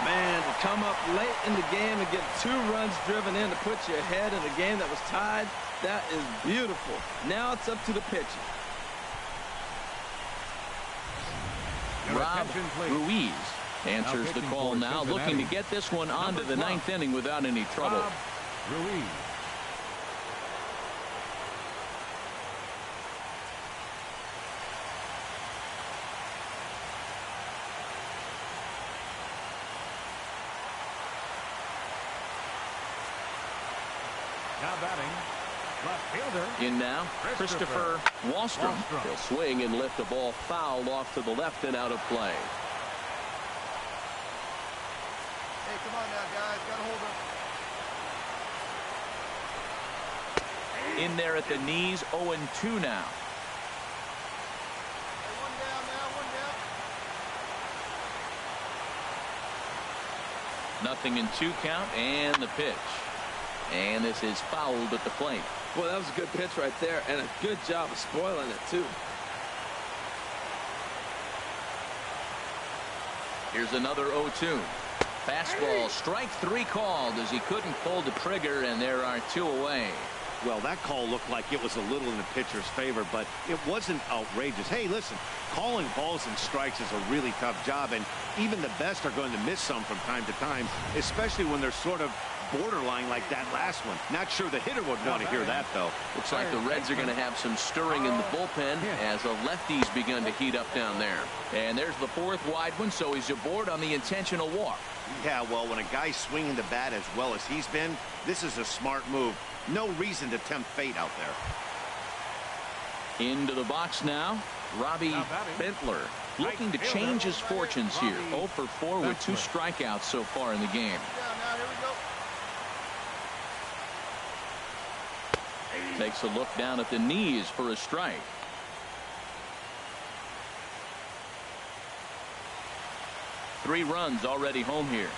Man, to come up late in the game and get 2 runs driven in to put you ahead in a game that was tied, that is beautiful. Now it's up to the pitcher. Rob Ruiz answers the call now, looking to get this one onto the 9th inning without any trouble. Rob Ruiz. Now batting, left fielder. In now, Christopher Wallstrom. He'll swing and lift the ball foul off to the left and out of play. Hey, come on now, guys. Gotta hold up. In there at the knees, 0-2 now. Hey, 1 down now, 1 down. Nothing in 2 count and the pitch. And this is fouled at the plate. Boy, that was a good pitch right there, and a good job of spoiling it, too. Here's another 0-2. Fastball, strike 3 called as he couldn't pull the trigger, and there are 2 away. Well, that call looked like it was a little in the pitcher's favor, but it wasn't outrageous. Hey, listen, calling balls and strikes is a really tough job, and even the best are going to miss some from time to time, especially when they're sort of borderline like that last one. Not sure the hitter would want to hear that, though. Looks like the Reds are going to have some stirring in the bullpen as the lefties begun to heat up down there. And there's the 4th wide one, so he's aboard on the intentional walk. Yeah, well, when a guy's swinging the bat as well as he's been, this is a smart move. No reason to tempt fate out there. Into the box now, Robbie Bentler. Looking to change his fortunes here. 0 for 4 with 2 strikeouts so far in the game. Down now, here we go. Takes a look down at the knees for a strike. Three runs already home here.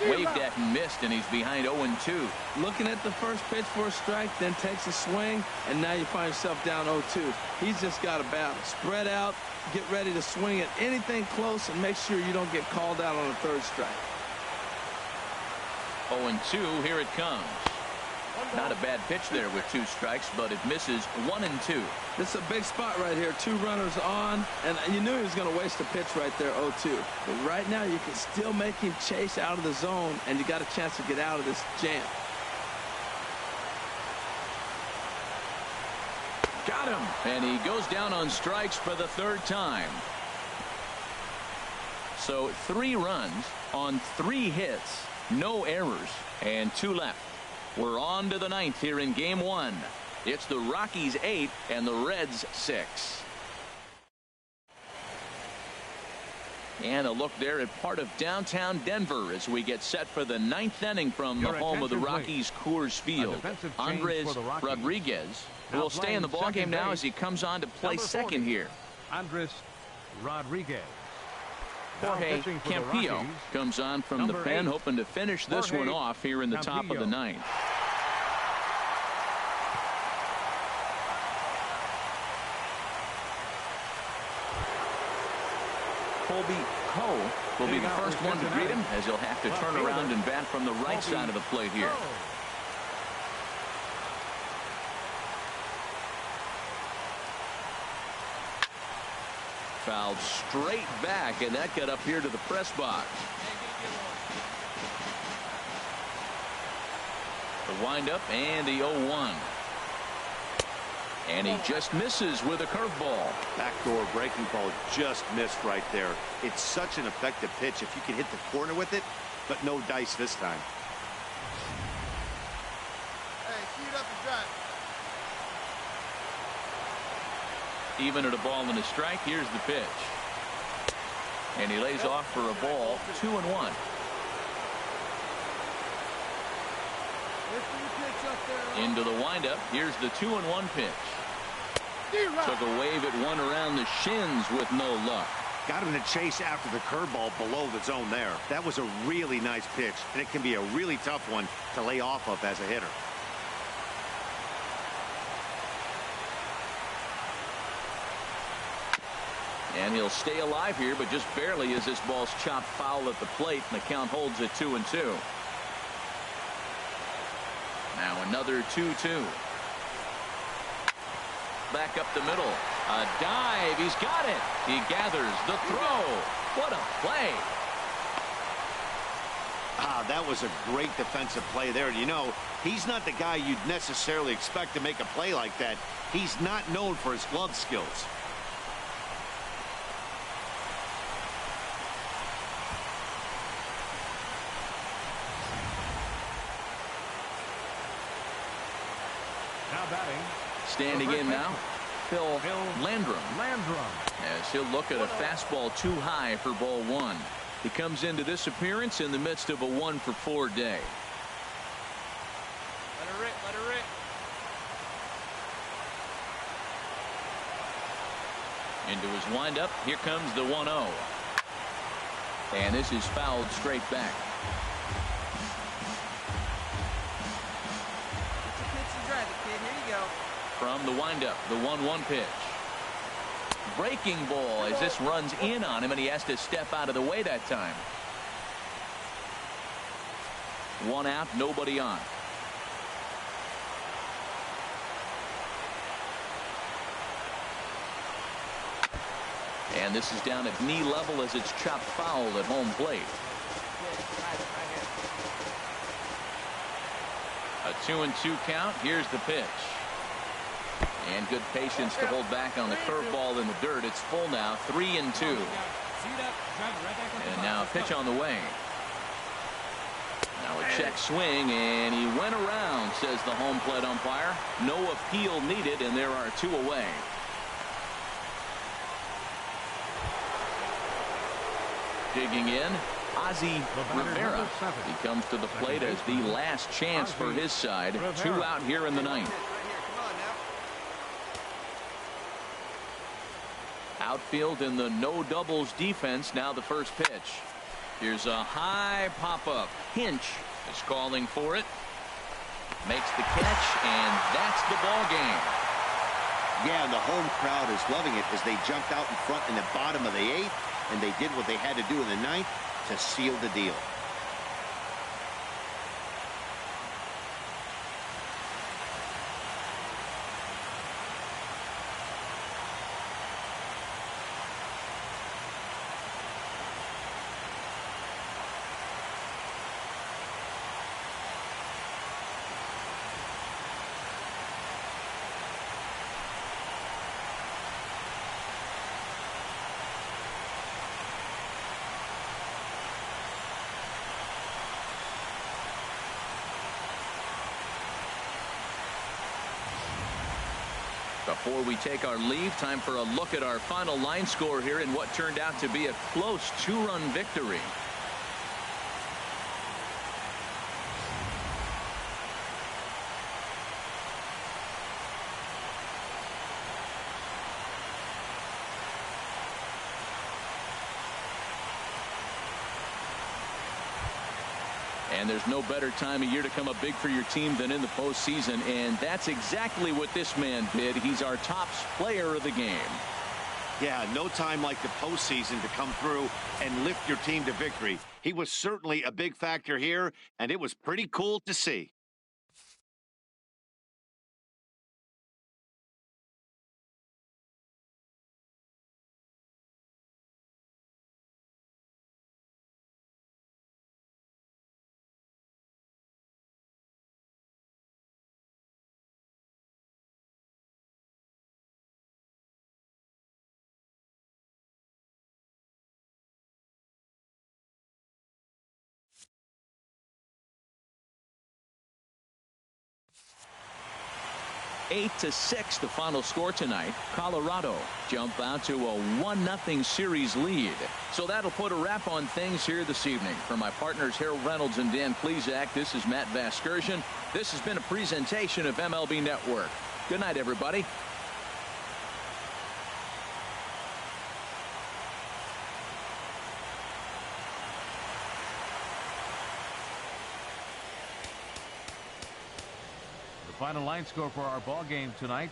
Waved at and missed, and he's behind 0-2. Looking at the first pitch for a strike, then takes a swing, and now you find yourself down 0-2. He's just got a battle. Spread out, get ready to swing at anything close, and make sure you don't get called out on the third strike. 0-2, here it comes. Not a bad pitch there with 2 strikes, but it misses 1-2. This is a big spot right here. 2 runners on, and you knew he was going to waste a pitch right there, 0-2. But right now, you can still make him chase out of the zone, and you got a chance to get out of this jam. Got him, and he goes down on strikes for the 3rd time. So 3 runs on 3 hits, no errors, and 2 left. We're on to the 9th here in game 1. It's the Rockies 8 and the Reds 6. And a look there at part of downtown Denver as we get set for the 9th inning from the home of the Rockies, Coors Field. Andres Rodriguez will stay in the ballgame now as he comes on to play second here. Andres Rodriguez. Jorge Campillo comes on from the pen, hoping to finish this one off here in the top of the 9th. Colby Coe will be the first one to greet him, as he'll have to turn around and bat from the right side of the plate here. Fouled straight back, and that got up here to the press box. The windup and the 0-1. And he just misses with a curveball. Backdoor breaking ball just missed right there. It's such an effective pitch if you can hit the corner with it, but no dice this time. Hey, cue it up and drive. Even at a ball and a strike, here's the pitch. And he lays off for a ball, 2-1. Into the windup, here's the 2-1 pitch. Took a wave at one around the shins with no luck. Got him to chase after the curveball below the zone there. That was a really nice pitch, and it can be a really tough one to lay off of as a hitter. And he'll stay alive here, but just barely as this ball's chopped foul at the plate, and the count holds at 2-2. Now another 2-2. Back up the middle. A dive. He's got it. He gathers the throw. What a play. That was a great defensive play there. You know, he's not the guy you'd necessarily expect to make a play like that. He's not known for his glove skills. Now batting. Standing in now, Phil Landrum. Landrum. As he'll look at a fastball too high for ball 1. He comes into this appearance in the midst of a 1-for-4 day. Let her rip, let her rip. Into his windup, here comes the 1-0. And this is fouled straight back. It's a pitch and drive it, kid. Here you go. From the windup, the 1-1 pitch. Breaking ball as this runs in on him, and he has to step out of the way that time. 1 out, nobody on. And this is down at knee level as it's chopped foul at home plate. A 2-2 count. Here's the pitch. And good patience to hold back on the curveball in the dirt. It's full now, 3-2. And now a pitch on the way. Now a check swing, and he went around, says the home plate umpire. No appeal needed, and there are 2 away. Digging in, Ozzie Rivera. He comes to the plate as the last chance for his side. 2 out here in the 9th. Outfield in the no doubles defense. Now the first pitch. Here's a high pop-up. Hinch is calling for it. Makes the catch, and that's the ball game. Yeah, and the home crowd is loving it as they jumped out in front in the bottom of the 8th, and they did what they had to do in the 9th to seal the deal. Before we take our leave, time for a look at our final line score here in what turned out to be a close 2-run victory. And there's no better time of year to come up big for your team than in the postseason, and that's exactly what this man did. He's our top player of the game. Yeah, no time like the postseason to come through and lift your team to victory. He was certainly a big factor here, and it was pretty cool to see. Eight to 6 the final score tonight. Colorado jump out to a 1-0 series lead. So that'll put a wrap on things here this evening. For my partners Harold Reynolds and Dan Plesac, this is Matt Vasgersian. This has been a presentation of MLB Network. Good night, everybody. The final line score for our ball game tonight.